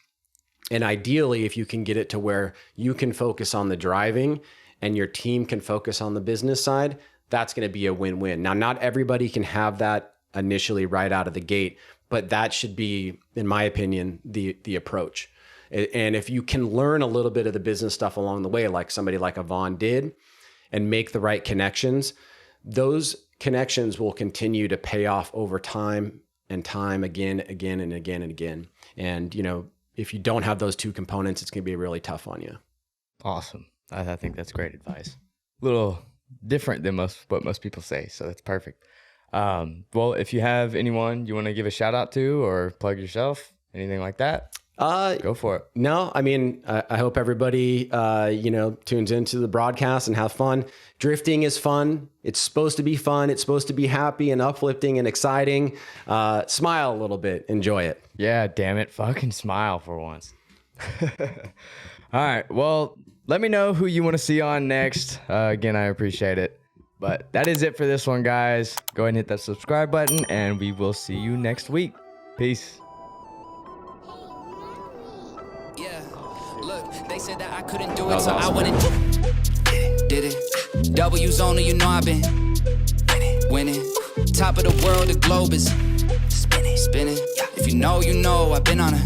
And ideally, if you can get it to where you can focus on the driving and your team can focus on the business side, that's going to be a win-win. Now, not everybody can have that initially right out of the gate, but that should be, in my opinion, the approach. And if you can learn a little bit of the business stuff along the way, like somebody like Yvonne did, and make the right connections, those connections will continue to pay off over time and time again. And, you know, if you don't have those two components, it's going to be really tough on you. Awesome. I think that's great advice. A little different than what most people say, so that's perfect. Well, if you have anyone you want to give a shout out to or plug yourself, anything like that, go for it. No, I mean, I hope everybody, you know, tunes into the broadcast and have fun. Drifting is fun. It's supposed to be fun. It's supposed to be happy and uplifting and exciting. Smile a little bit. Enjoy it. Yeah, damn it. Fucking smile for once. All right. Well, let me know who you want to see on next. Again, I appreciate it. But that is it for this one, guys. Go ahead and hit that subscribe button, and we will see you next week. Peace. Yeah, look, they said that I couldn't do it, was so awesome. I went and did it. W's only, you know I've been winning. Top of the world, the globe is spinning. If you know, I've been on a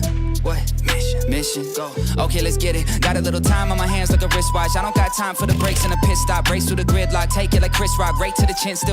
mission. Go. Okay, let's get it. Got a little time on my hands like a wristwatch. I don't got time for the breaks and the pit stop. Race through the gridlock, take it like Chris Rock, right to the chin. Still